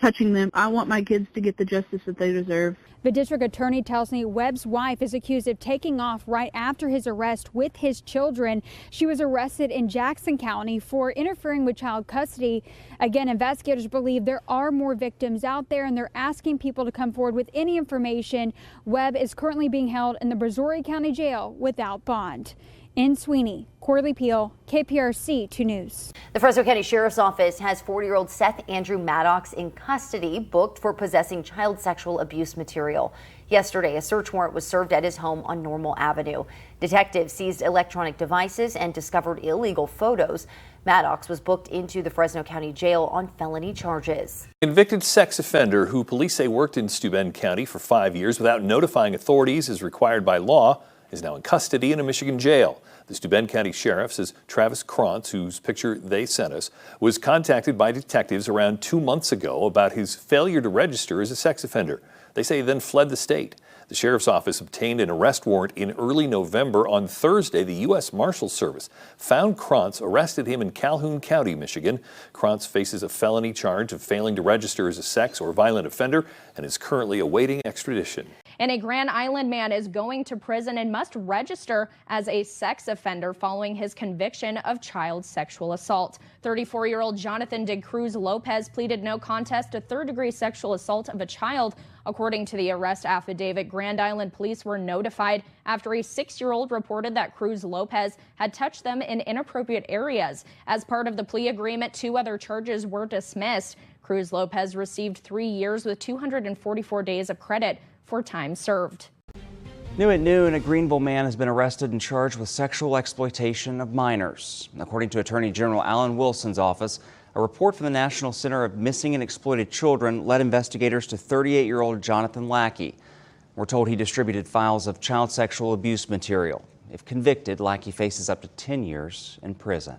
touching them. I want my kids to get the justice that they deserve. The district attorney tells me Webb's wife is accused of taking off right after his arrest with his children. She was arrested in Jackson County for interfering with child custody. Again, investigators believe there are more victims out there, and they're asking people to come forward with any information. Webb is currently being held in the Brazoria County Jail without bond. In Sweeney, Corley Peel, KPRC 2 News. The Fresno County Sheriff's Office has 40-year-old Seth Andrew Maddox in custody, booked for possessing child sexual abuse material. Yesterday, a search warrant was served at his home on Normal Avenue. Detectives seized electronic devices and discovered illegal photos. Maddox was booked into the Fresno County Jail on felony charges. Convicted sex offender who police say worked in Steuben County for 5 years without notifying authorities as required by law is now in custody in a Michigan jail. The Steuben County Sheriff says Travis Krantz, whose picture they sent us, was contacted by detectives around 2 months ago about his failure to register as a sex offender. They say he then fled the state. The Sheriff's Office obtained an arrest warrant in early November. On Thursday, the U.S. Marshals Service found Krantz, arrested him in Calhoun County, Michigan. Krantz faces a felony charge of failing to register as a sex or violent offender and is currently awaiting extradition. And a Grand Island man is going to prison and must register as a sex offender following his conviction of child sexual assault. 34-year-old Jonathan de Cruz Lopez pleaded no contest to third-degree sexual assault of a child. According to the arrest affidavit, Grand Island police were notified after a 6-year-old reported that Cruz Lopez had touched them in inappropriate areas. As part of the plea agreement, 2 other charges were dismissed. Cruz Lopez received 3 years with 244 days of credit for time served. New at noon, a Greenville man has been arrested and charged with sexual exploitation of minors. According to Attorney General Alan Wilson's office, a report from the National Center of Missing and Exploited Children led investigators to 38-year-old Jonathan Lackey. We're told he distributed files of child sexual abuse material. If convicted, Lackey faces up to 10 years in prison.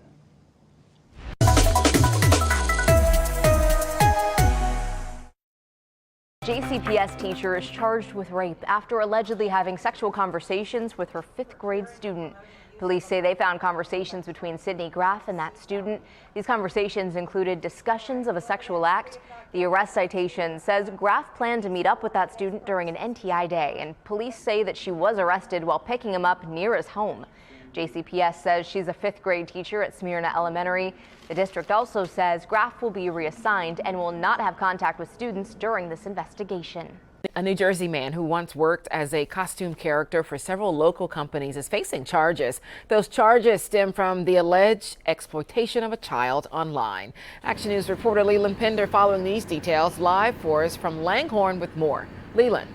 JCPS teacher is charged with rape after allegedly having sexual conversations with her 5th grade student. Police say they found conversations between Sydney Graff and that student. These conversations included discussions of a sexual act. The arrest citation says Graff planned to meet up with that student during an NTI day, and police say that she was arrested while picking him up near his home. JCPS says she's a 5th grade teacher at Smyrna Elementary. The district also says Graff will be reassigned and will not have contact with students during this investigation. A New Jersey man who once worked as a costume character for several local companies is facing charges. Those charges stem from the alleged exploitation of a child online. Action News reporter Leland Pender following these details live for us from Langhorne with more. Leland.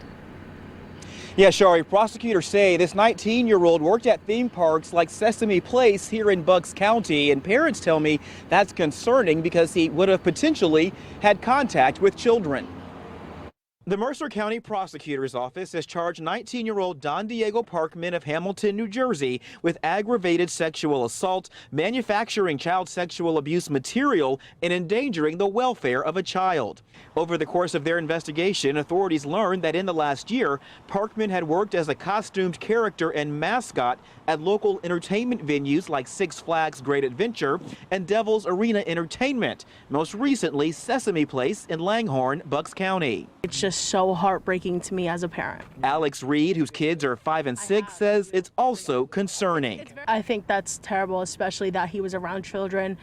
Yeah, Shari, prosecutors say this 19-year-old worked at theme parks like Sesame Place here in Bucks County, and parents tell me that's concerning because he would have potentially had contact with children. The Mercer County Prosecutor's Office has charged 19-year-old Don Diego Parkman of Hamilton, New Jersey, with aggravated sexual assault, manufacturing child sexual abuse material, and endangering the welfare of a child. Over the course of their investigation, authorities learned that in the last year, Parkman had worked as a costumed character and mascot at local entertainment venues like Six Flags Great Adventure and Devil's Arena Entertainment, most recently Sesame Place in Langhorne, Bucks County. It's just so heartbreaking to me as a parent. Alex Reed, whose kids are 5 and 6, says it's also concerning. I think that's terrible, especially that he was around children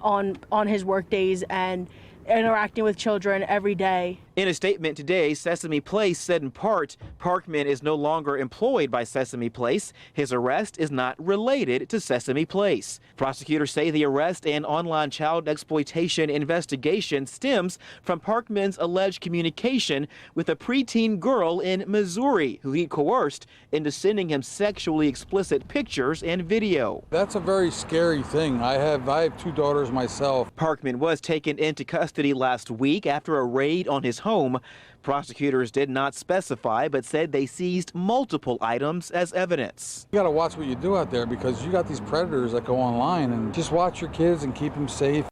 on his work days and interacting with children every day. In a statement today, Sesame Place said in part, Parkman is no longer employed by Sesame Place. His arrest is not related to Sesame Place. Prosecutors say the arrest and online child exploitation investigation stems from Parkman's alleged communication with a preteen girl in Missouri who he coerced into sending him sexually explicit pictures and video. That's a very scary thing. I have 2 daughters myself. Parkman was taken into custody last week after a raid on his home. Prosecutors did not specify, but said they seized multiple items as evidence. You got to watch what you do out there because you got these predators that go online, and just watch your kids and keep them safe.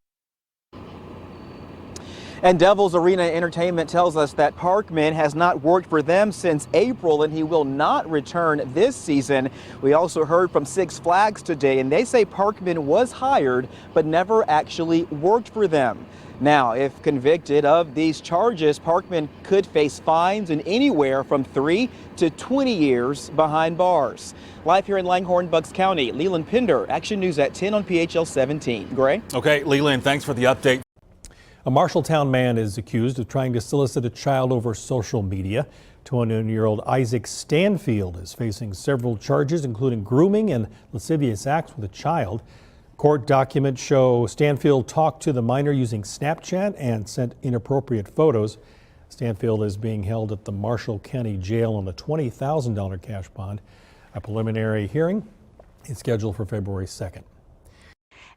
And Devil's Arena Entertainment tells us that Parkman has not worked for them since April, and he will not return this season. We also heard from Six Flags today, and they say Parkman was hired but never actually worked for them. Now, if convicted of these charges, Parkman could face fines in anywhere from 3 to 20 years behind bars. Live here in Langhorne, Bucks County, Leland Pender, Action News at 10 on PHL 17. Gray? Okay, Leland, thanks for the update. A Marshalltown man is accused of trying to solicit a child over social media. 21-year-old Isaac Stanfield is facing several charges, including grooming and lascivious acts with a child. Court documents show Stanfield talked to the minor using Snapchat and sent inappropriate photos. Stanfield is being held at the Marshall County Jail on a $20,000 cash bond. A preliminary hearing is scheduled for February 2nd.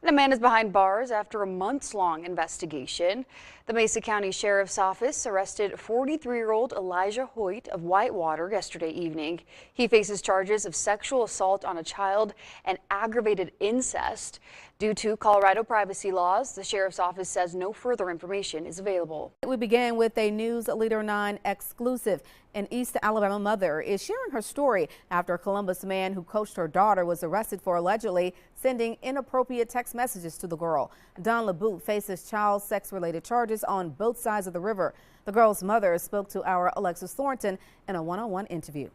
And a man is behind bars after a months-long investigation. The Mesa County Sheriff's Office arrested 43-year-old Elijah Hoyt of Whitewater yesterday evening. He faces charges of sexual assault on a child and aggravated incest. Due to Colorado privacy laws, the Sheriff's Office says no further information is available. We began with a News Leader 9 exclusive. An East Alabama mother is sharing her story after a Columbus man who coached her daughter was arrested for allegedly sending inappropriate text messages to the girl. Don LeBout faces child sex-related charges on both sides of the river. The girl's mother spoke to our Alexis Thornton in a one-on-one interview.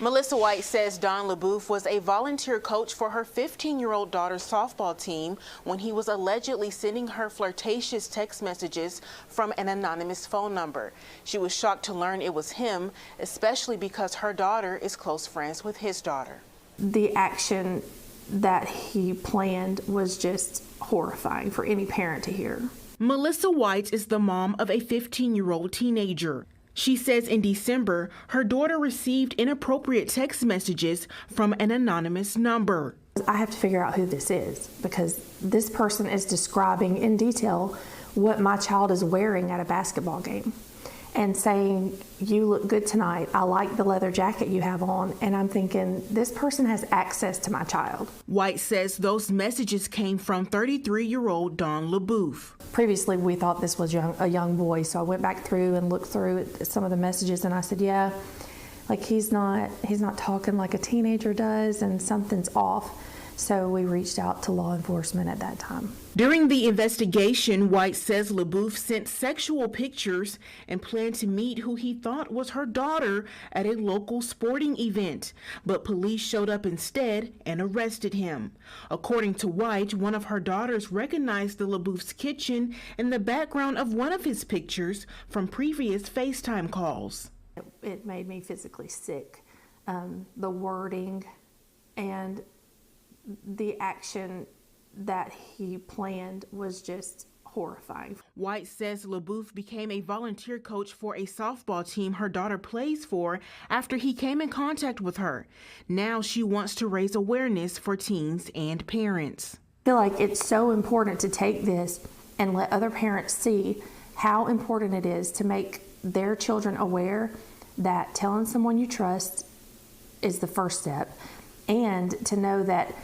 Melissa White says Don LeBouf was a volunteer coach for her 15-year-old daughter's softball team when he was allegedly sending her flirtatious text messages from an anonymous phone number. She was shocked to learn it was him, especially because her daughter is close friends with his daughter. The action that he planned was just horrifying for any parent to hear. Melissa White is the mom of a 15-year-old teenager. She says in December, her daughter received inappropriate text messages from an anonymous number. I have to figure out who this is because this person is describing in detail what my child is wearing at a basketball game and saying, "You look good tonight. I like the leather jacket you have on." And I'm thinking, this person has access to my child. White says those messages came from 33-year-old Don LeBouf. Previously, we thought this was a young boy, so I went back through and looked through some of the messages, and I said, yeah, like he's not talking like a teenager does, and something's off. So we reached out to law enforcement at that time. During the investigation, White says LeBouf sent sexual pictures and planned to meet who he thought was her daughter at a local sporting event, but police showed up instead and arrested him. According to White, one of her daughters recognized the LeBouf's kitchen in the background of one of his pictures from previous FaceTime calls. It made me physically sick. The wording and the action that he planned was just horrifying. White says LeBouf became a volunteer coach for a softball team her daughter plays for after he came in contact with her. Now she wants to raise awareness for teens and parents. I feel like it's so important to take this and let other parents see how important it is to make their children aware that telling someone you trust is the first step, and to know that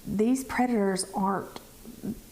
these predators aren't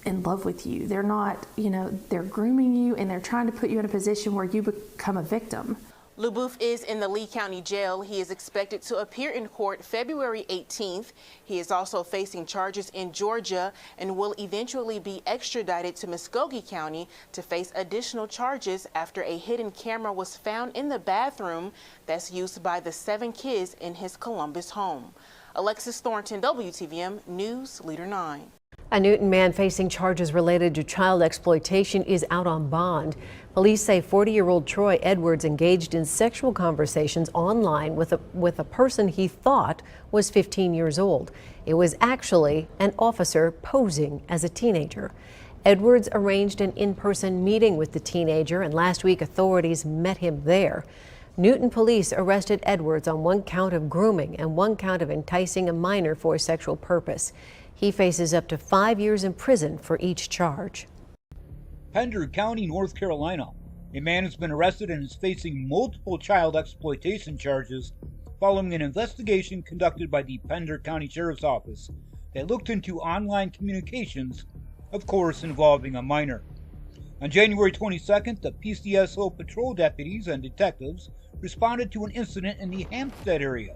in love with you. They're not, they're grooming you and they're trying to put you in a position where you become a victim. LeBouf is in the Lee County Jail. He is expected to appear in court February 18th. He is also facing charges in Georgia and will eventually be extradited to Muskogee County to face additional charges after a hidden camera was found in the bathroom that's used by the 7 kids in his Columbus home. Alexis Thornton, WTVM News Leader 9. A Newton man facing charges related to child exploitation is out on bond. Police say 40-year-old Troy Edwards engaged in sexual conversations online with a person he thought was 15 years old. It was actually an officer posing as a teenager. Edwards arranged an in-person meeting with the teenager, and last week authorities met him there. Newton police arrested Edwards on 1 count of grooming and 1 count of enticing a minor for a sexual purpose. He faces up to 5 years in prison for each charge. Pender County, North Carolina. A man has been arrested and is facing multiple child exploitation charges following an investigation conducted by the Pender County Sheriff's Office that looked into online communications, of course involving a minor. On January 22nd, the PCSO patrol deputies and detectives responded to an incident in the Hampstead area,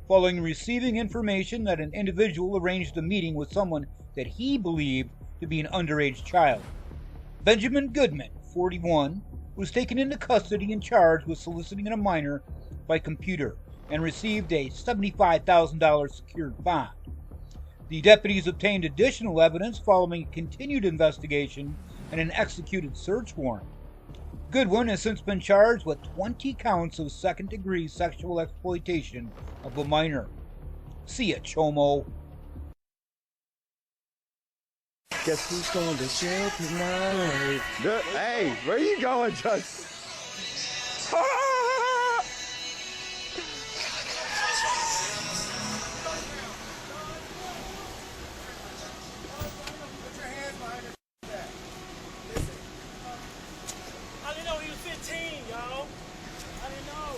following receiving information that an individual arranged a meeting with someone that he believed to be an underage child. Benjamin Goodman, 41, was taken into custody and charged with soliciting a minor by computer and received a $75,000 secured bond. The deputies obtained additional evidence following a continued investigation and an executed search warrant. Goodwin has since been charged with 20 counts of second-degree sexual exploitation of a minor. See ya, Chomo. Guess who's going to jail tonight? Hey, where you going, Chuck? I didn't know he was 15, y'all. I didn't know.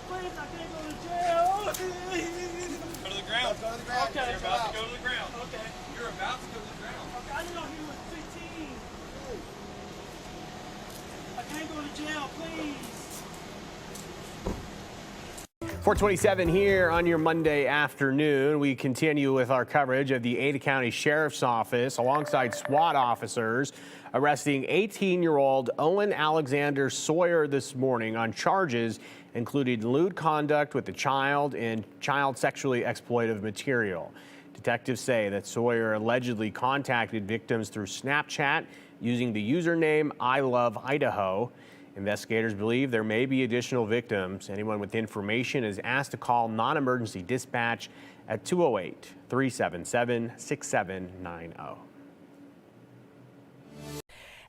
Please, I can't go to jail. Go to the ground. Go to the ground. Okay. You're about to go to the ground. Okay. You're about to go to the ground. Okay. I didn't know he was 15. I can't go to jail, please. 427 here on your Monday afternoon. We continue with our coverage of the Ada County Sheriff's Office alongside SWAT officers arresting 18-year-old Owen Alexander Sawyer this morning on charges including lewd conduct with a child and child sexually exploitive material. Detectives say that Sawyer allegedly contacted victims through Snapchat using the username ILoveIdaho. Investigators believe there may be additional victims. Anyone with information is asked to call non-emergency dispatch at 208-377-6790.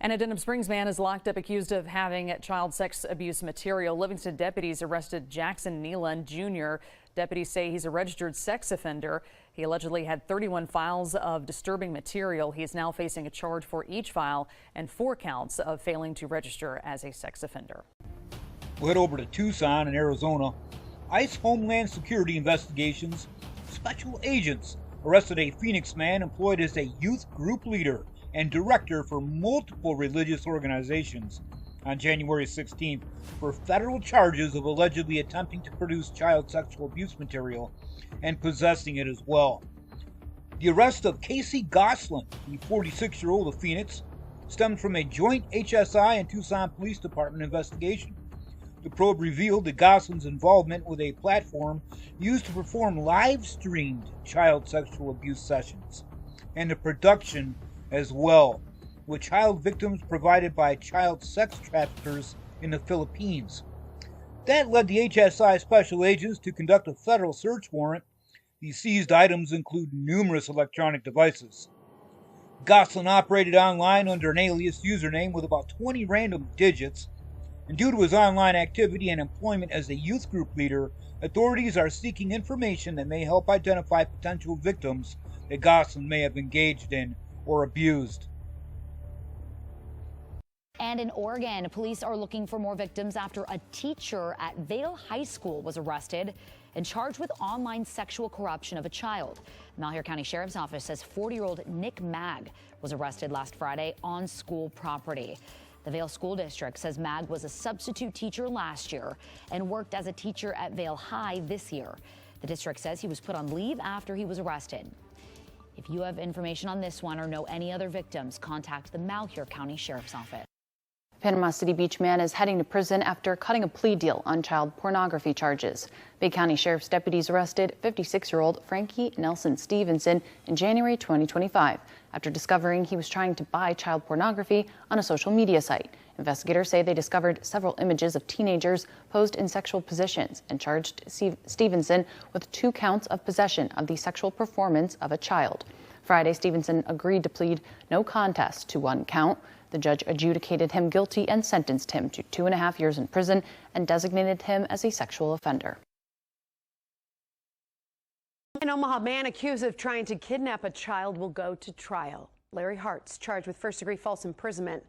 And a Denham Springs man is locked up accused of having child sex abuse material. Livingston deputies arrested Jackson Nealon Jr. Deputies say he's a registered sex offender. He allegedly had 31 files of disturbing material. He is now facing a charge for each file and 4 counts of failing to register as a sex offender. We'll head over to Tucson in Arizona. ICE Homeland Security Investigations special agents arrested a Phoenix man employed as a youth group leader and director for multiple religious organizations on January 16th for federal charges of allegedly attempting to produce child sexual abuse material and possessing it as well. The arrest of Casey Goslin, the 46-year-old of Phoenix, stemmed from a joint HSI and Tucson Police Department investigation. The probe revealed that Goslin's involvement with a platform used to perform live-streamed child sexual abuse sessions and the production as well, with child victims provided by child sex traffickers in the Philippines. That led the HSI special agents to conduct a federal search warrant. The seized items include numerous electronic devices. Goslin operated online under an alias username with about 20 random digits, and due to his online activity and employment as a youth group leader, authorities are seeking information that may help identify potential victims that Goslin may have engaged in or abused. And in Oregon, police are looking for more victims after a teacher at Vale High School was arrested and charged with online sexual corruption of a child. Malheur County Sheriff's Office says 40-year-old Nick Mag was arrested last Friday on school property. The Vale School District says Mag was a substitute teacher last year and worked as a teacher at Vale High this year. The district says he was put on leave after he was arrested. If you have information on this one or know any other victims, contact the Malheur County Sheriff's Office. Panama City Beach man is heading to prison after cutting a plea deal on child pornography charges. Bay County Sheriff's deputies arrested 56-year-old Frankie Nelson Stevenson in January 2025 after discovering he was trying to buy child pornography on a social media site. Investigators say they discovered several images of teenagers posed in sexual positions and charged Stevenson with 2 counts of possession of the sexual performance of a child. Friday, Stevenson agreed to plead no contest to 1 count. The judge adjudicated him guilty and sentenced him to 2.5 years in prison and designated him as a sexual offender. An Omaha man accused of trying to kidnap a child will go to trial. Larry Hart's charged with first-degree false imprisonment.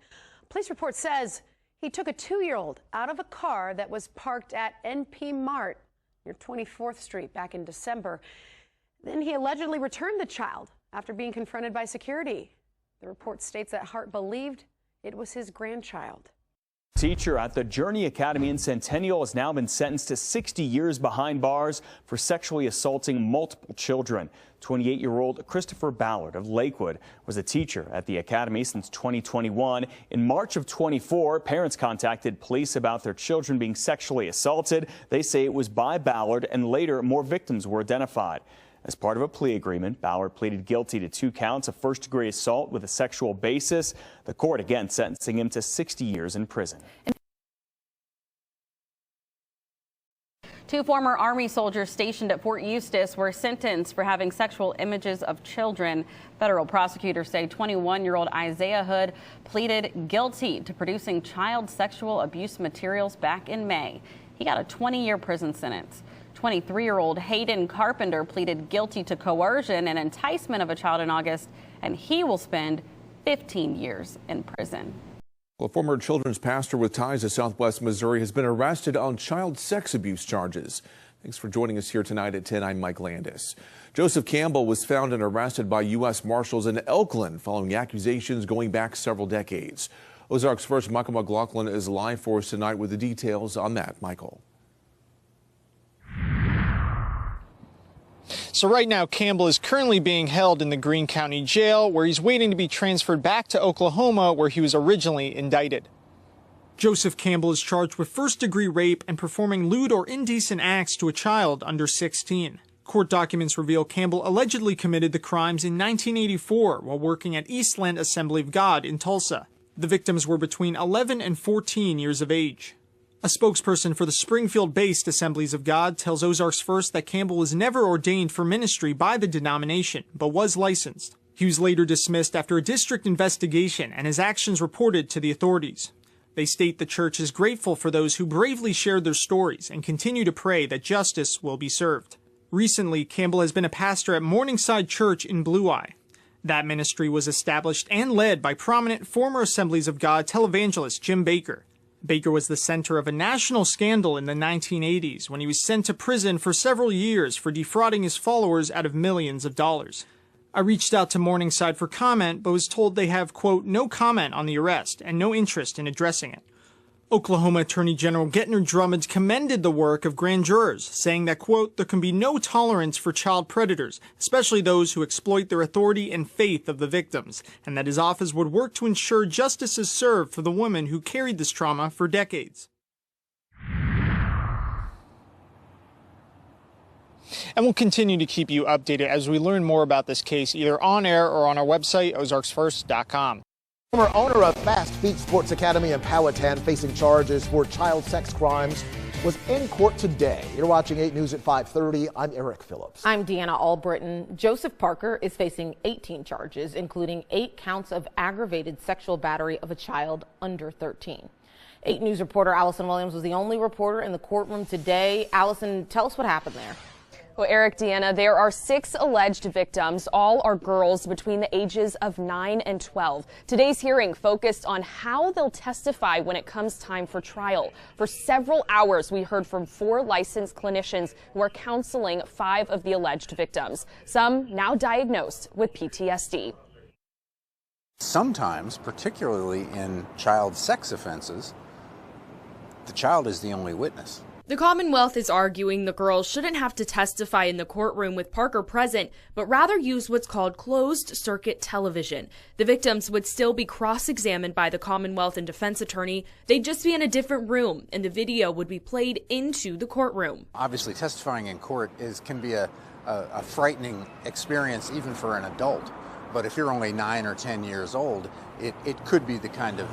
Police report says he took a 2-year-old out of a car that was parked at NP Mart near 24th Street back in December. Then he allegedly returned the child after being confronted by security. The report states that Hart believed it was his grandchild. Teacher at the Journey Academy in Centennial has now been sentenced to 60 years behind bars for sexually assaulting multiple children. 28-year-old Christopher Ballard of Lakewood was a teacher at the academy since 2021. In March of 24, parents contacted police about their children being sexually assaulted. They say it was by Ballard, and later more victims were identified. As part of a plea agreement, Ballard pleaded guilty to 2 counts of first-degree assault with a sexual basis. The court again sentencing him to 60 years in prison. 2 former Army soldiers stationed at Fort Eustis were sentenced for having sexual images of children. Federal prosecutors say 21-year-old Isaiah Hood pleaded guilty to producing child sexual abuse materials back in May. He got a 20-year prison sentence. 23-year-old Hayden Carpenter pleaded guilty to coercion and enticement of a child in August, and he will spend 15 years in prison. A former children's pastor with ties to Southwest Missouri has been arrested on child sex abuse charges. Thanks for joining us here tonight at 10. I'm Mike Landis. Joseph Campbell was found and arrested by U.S. Marshals in Elkland following accusations going back several decades. Ozarks First Michael McLaughlin is live for us tonight with the details on that. Michael. So right now, Campbell is currently being held in the Greene County Jail, where he's waiting to be transferred back to Oklahoma, where he was originally indicted. Joseph Campbell is charged with first-degree rape and performing lewd or indecent acts to a child under 16. Court documents reveal Campbell allegedly committed the crimes in 1984 while working at Eastland Assembly of God in Tulsa. The victims were between 11 and 14 years of age. A spokesperson for the Springfield-based Assemblies of God tells Ozarks First that Campbell was never ordained for ministry by the denomination, but was licensed. He was later dismissed after a district investigation and his actions reported to the authorities. They state the church is grateful for those who bravely shared their stories and continue to pray that justice will be served. Recently, Campbell has been a pastor at Morningside Church in Blue Eye. That ministry was established and led by prominent former Assemblies of God televangelist Jim Baker. Baker was the center of a national scandal in the 1980s when he was sent to prison for several years for defrauding his followers out of millions of dollars. I reached out to Morningside for comment, but was told they have, quote, no comment on the arrest and no interest in addressing it. Oklahoma Attorney General Gettner Drummond commended the work of grand jurors, saying that, quote, there can be no tolerance for child predators, especially those who exploit their authority and faith of the victims, and that his office would work to ensure justice is served for the women who carried this trauma for decades. And we'll continue to keep you updated as we learn more about this case, either on air or on our website, ozarksfirst.com. Former owner of Fast Feet Sports Academy in Powhatan, facing charges for child sex crimes, was in court today. You're watching 8 News at 5:30. I'm Eric Phillips. I'm Deanna Albritton. Joseph Parker is facing 18 charges, including 8 counts of aggravated sexual battery of a child under 13. 8 News reporter Allison Williams was the only reporter in the courtroom today. Allison, tell us what happened there. Well, Eric, Deanna, there are 6 alleged victims. All are girls between the ages of 9 and 12. Today's hearing focused on how they'll testify when it comes time for trial. For several hours, we heard from 4 licensed clinicians who are counseling 5 of the alleged victims, some now diagnosed with PTSD. Sometimes, particularly in child sex offenses, the child is the only witness. The Commonwealth is arguing the girls shouldn't have to testify in the courtroom with Parker present, but rather use what's called closed-circuit television. The victims would still be cross-examined by the Commonwealth and defense attorney. They'd just be in a different room, and the video would be played into the courtroom. Obviously, testifying in court can be a frightening experience even for an adult. But if you're only 9 or 10 years old, it could be the kind of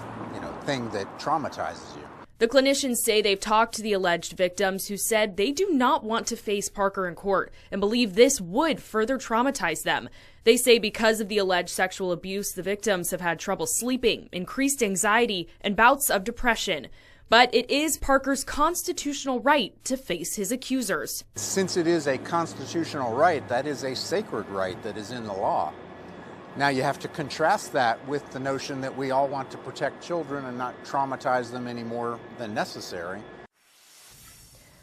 thing that traumatizes you. The clinicians say they've talked to the alleged victims who said they do not want to face Parker in court and believe this would further traumatize them. They say because of the alleged sexual abuse, the victims have had trouble sleeping, increased anxiety, and bouts of depression. But it is Parker's constitutional right to face his accusers. Since it is a constitutional right, that is a sacred right that is in the law. Now you have to contrast that with the notion that we all want to protect children and not traumatize them any more than necessary.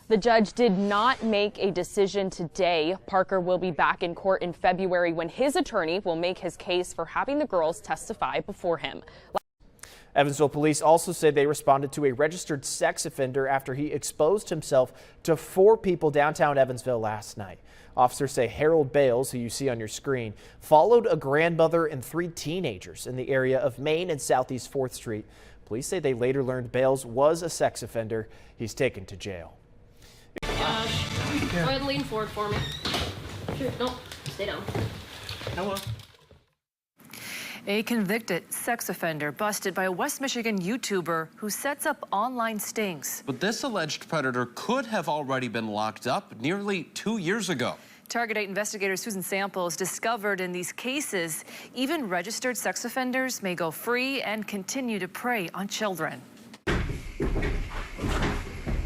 The judge did not make a decision today. Parker will be back in court in February when his attorney will make his case for having the girls testify before him. Evansville police also say they responded to a registered sex offender after he exposed himself to 4 people downtown Evansville last night. Officers say Harold Bales, who you see on your screen, followed a grandmother and 3 teenagers in the area of Main and Southeast 4th Street. Police say they later learned Bales was a sex offender. He's taken to jail. Go ahead and lean forward for me. Sure, no, stay down. Hello. A convicted sex offender busted by a West Michigan YouTuber who sets up online stings. But this alleged predator could have already been locked up nearly 2 years ago. Target 8 investigator Susan Samples discovered in these cases, even registered sex offenders may go free and continue to prey on children.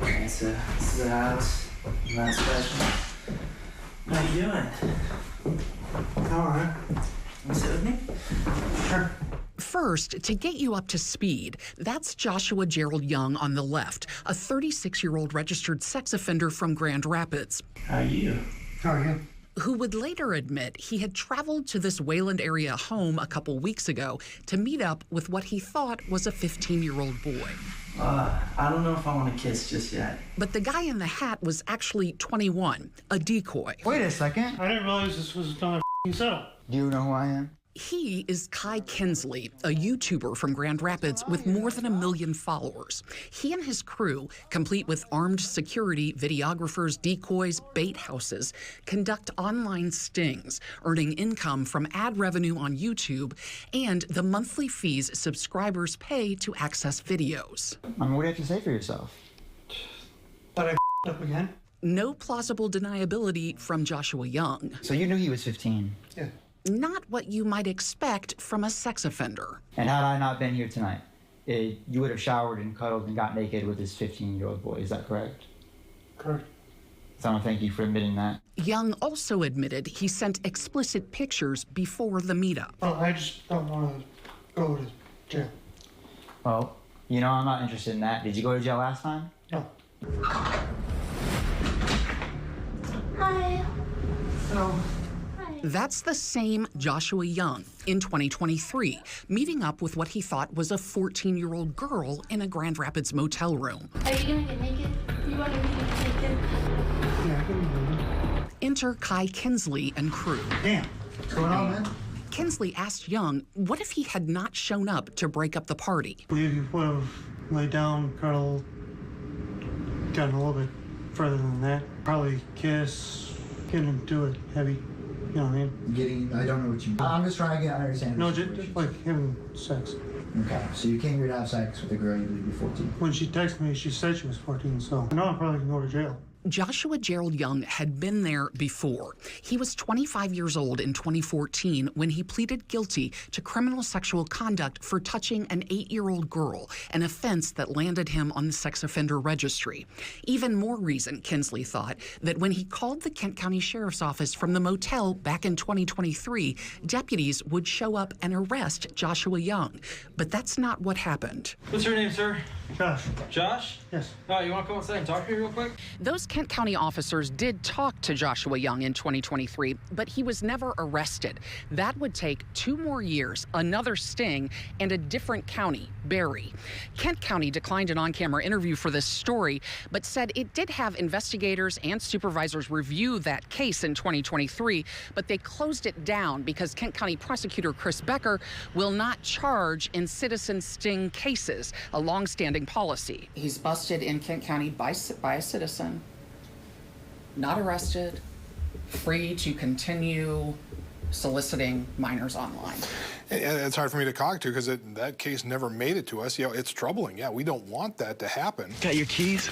This is the house. Not special. How you doing? All right. Want to sit with me? Sure. First, to get you up to speed, that's Joshua Gerald Young on the left, a 36-year-old registered sex offender from Grand Rapids. How are you? How are you? Who would later admit he had traveled to this Wayland area home a couple weeks ago to meet up with what he thought was a 15-year-old boy. I don't know if I want to kiss just yet. But the guy in the hat was actually 21, a decoy. Wait a second. I didn't realize this was not a setup. Do you know who I am? He is Kai Kinsley, a YouTuber from Grand Rapids with more than 1 million followers. He and his crew, complete with armed security, videographers, decoys, bait houses, conduct online stings, earning income from ad revenue on YouTube and the monthly fees subscribers pay to access videos. I mean, what do you have to say for yourself? That I up again? No plausible deniability from Joshua Young. So you knew he was 15? Yeah. Not what you might expect from a sex offender. And had I not been here tonight, you would have showered and cuddled and got naked with this 15-year-old boy. Is that correct? Correct. So I don't thank you for admitting that. Young also admitted he sent explicit pictures before the meetup. Well, I just don't want to go to jail. Well, you know, I'm not interested in that. Did you go to jail last time? No. Hi. Hello. That's the same Joshua Young in 2023, meeting up with what he thought was a 14-year-old girl in a Grand Rapids motel room. Are you gonna get naked? You want to get naked? Yeah, I can. Enter Kai Kinsley and crew. Damn. What's going on, man? Kinsley asked Young what if he had not shown up to break up the party. We would have laid down, cuddled, gotten a little bit further than that. Probably kiss, getting him to it heavy. You know what I mean? I don't know what you mean. I'm just trying to get understand. No, just like having sex. Okay, so you came here to have sex with a girl you believe you're 14. When she texted me, she said she was 14, so I know I'm probably gonna go to jail. Joshua Gerald Young had been there before. He was 25 years old in 2014 when he pleaded guilty to criminal sexual conduct for touching an 8-year-old girl, an offense that landed him on the sex offender registry. Even more reason, Kinsley thought, that when he called the Kent County Sheriff's Office from the motel back in 2023, deputies would show up and arrest Joshua Young. But that's not what happened. What's your name, sir? Josh. Josh? Yes. Oh, you want to come outside and talk to me real quick? Those Kent County officers did talk to Joshua Young in 2023, but he was never arrested. That would take 2 more years, another sting, and a different county, Barry. Kent County declined an on-camera interview for this story, but said it did have investigators and supervisors review that case in 2023, but they closed it down because Kent County prosecutor Chris Becker will not charge in citizen sting cases, a longstanding policy. He's busted in Kent County by a citizen, not arrested, free to continue soliciting minors online. And it's hard for me to talk to because that case never made it to us. You know, it's troubling. Yeah, we don't want that to happen. Got your keys?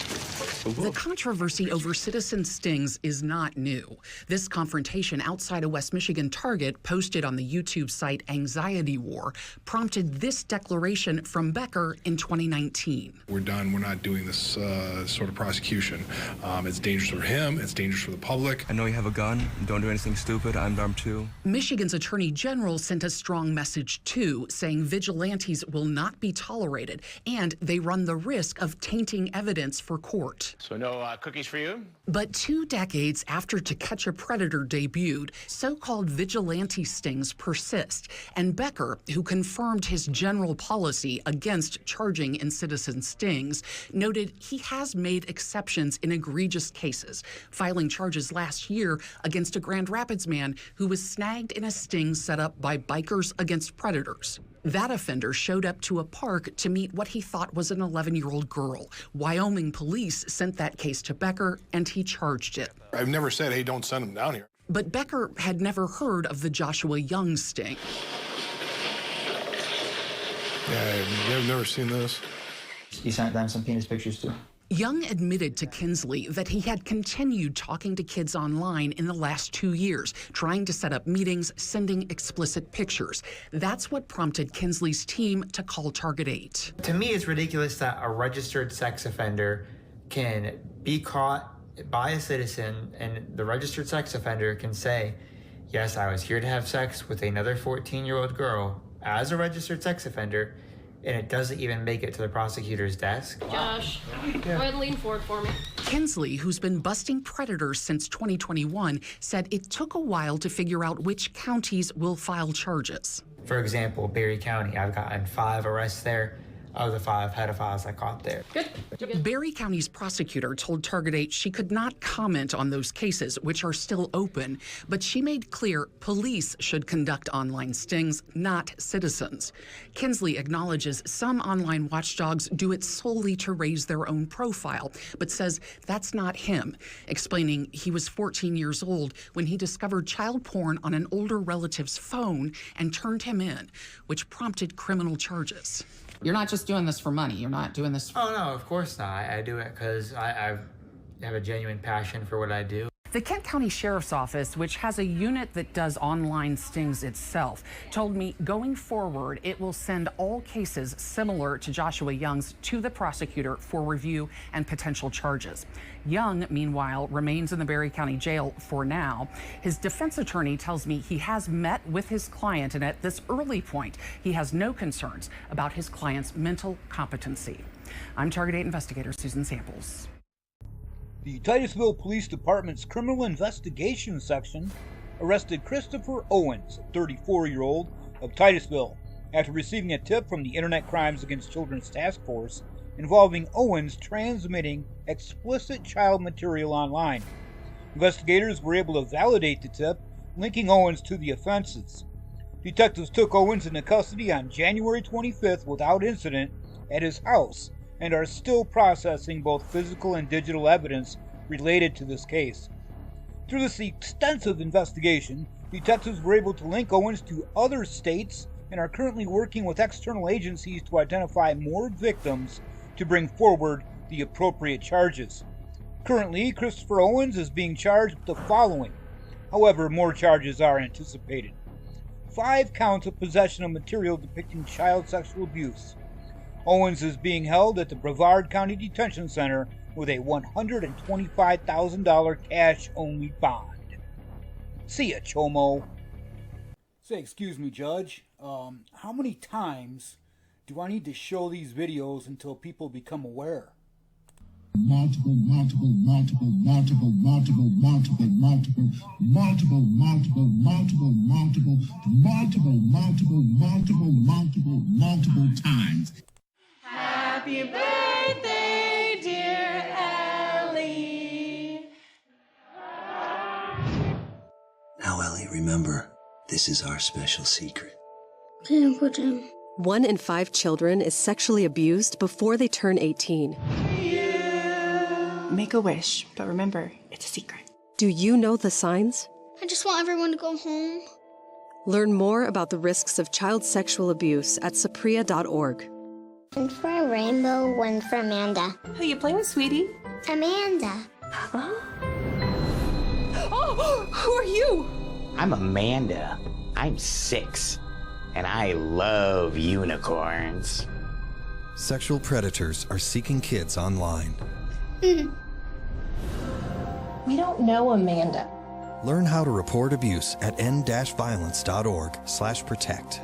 The controversy over citizen stings is not new. This confrontation outside a West Michigan Target posted on the YouTube site Anxiety War prompted this declaration from Becker in 2019. We're done. We're not doing this sort of prosecution. It's dangerous for him. It's dangerous for the public. I know you have a gun. Don't do anything stupid. I'm armed too. Michigan's Attorney General sent a strong message too, saying vigilantes will not be tolerated and they run the risk of tainting evidence for court. out. So no cookies for you? But 2 decades after To Catch a Predator debuted, so-called vigilante stings persist. And Becker, who confirmed his general policy against charging in citizen stings, noted he has made exceptions in egregious cases, filing charges last year against a Grand Rapids man who was snagged in a sting set up by Bikers Against Predators. That offender showed up to a park to meet what he thought was an 11-year-old girl. Wyoming police sent that case to Becker, and he charged it. I've never said, hey, don't send him down here. But Becker had never heard of the Joshua Young sting. Yeah, I've never seen this. You sent them some penis pictures too? Young admitted to Kinsley that he had continued talking to kids online in the last 2 years, trying to set up meetings, sending explicit pictures. That's what prompted Kinsley's team to call Target 8. To me, it's ridiculous that a registered sex offender can be caught by a citizen and the registered sex offender can say, yes, I was here to have sex with another 14-year-old girl as a registered sex offender, and it doesn't even make it to the prosecutor's desk. Josh, go ahead and lean forward for me. Kinsley, who's been busting predators since 2021, said it took a while to figure out which counties will file charges. For example, Berry County, I've gotten 5 arrests there of the 5 pedophiles I caught there. Berry County's prosecutor told Target 8 she could not comment on those cases, which are still open, but she made clear police should conduct online stings, not citizens. Kinsley acknowledges some online watchdogs do it solely to raise their own profile, but says that's not him, explaining he was 14 years old when he discovered child porn on an older relative's phone and turned him in, which prompted criminal charges. You're not just doing this for money. You're not doing this. Oh, no, of course not. I do it because I have a genuine passion for what I do. The Kent County Sheriff's Office, which has a unit that does online stings itself, told me going forward, it will send all cases similar to Joshua Young's to the prosecutor for review and potential charges. Young, meanwhile, remains in the Berry County Jail for now. His defense attorney tells me he has met with his client, and at this early point, he has no concerns about his client's mental competency. I'm Target 8 investigator Susan Samples. The Titusville Police Department's Criminal Investigation Section arrested Christopher Owens, a 34-year-old of Titusville, after receiving a tip from the Internet Crimes Against Children's Task Force involving Owens transmitting explicit child material online. Investigators were able to validate the tip, linking Owens to the offenses. Detectives took Owens into custody on January 25th without incident at his house, and are still processing both physical and digital evidence related to this case. Through this extensive investigation, detectives were able to link Owens to other states and are currently working with external agencies to identify more victims to bring forward the appropriate charges. Currently, Christopher Owens is being charged with the following. However, more charges are anticipated. 5 counts of possession of material depicting child sexual abuse. Owens is being held at the Brevard County Detention Center with a $125,000 cash-only bond. See ya, Chomo. Say, excuse me, Judge. How many times do I need to show these videos until people become aware? Multiple times. Happy birthday, dear Ellie. Now, Ellie, remember, this is our special secret. Okay, Uncle Jim. 1 in 5 children is sexually abused before they turn 18. Make a wish, but remember, it's a secret. Do you know the signs? I just want everyone to go home. Learn more about the risks of child sexual abuse at sapria.org. One for a rainbow, one for Amanda. Who you playing with, sweetie? Amanda. Oh, who are you? I'm Amanda. I'm 6, and I love unicorns. Sexual predators are seeking kids online. We don't know Amanda. Learn how to report abuse at end-violence.org/protect.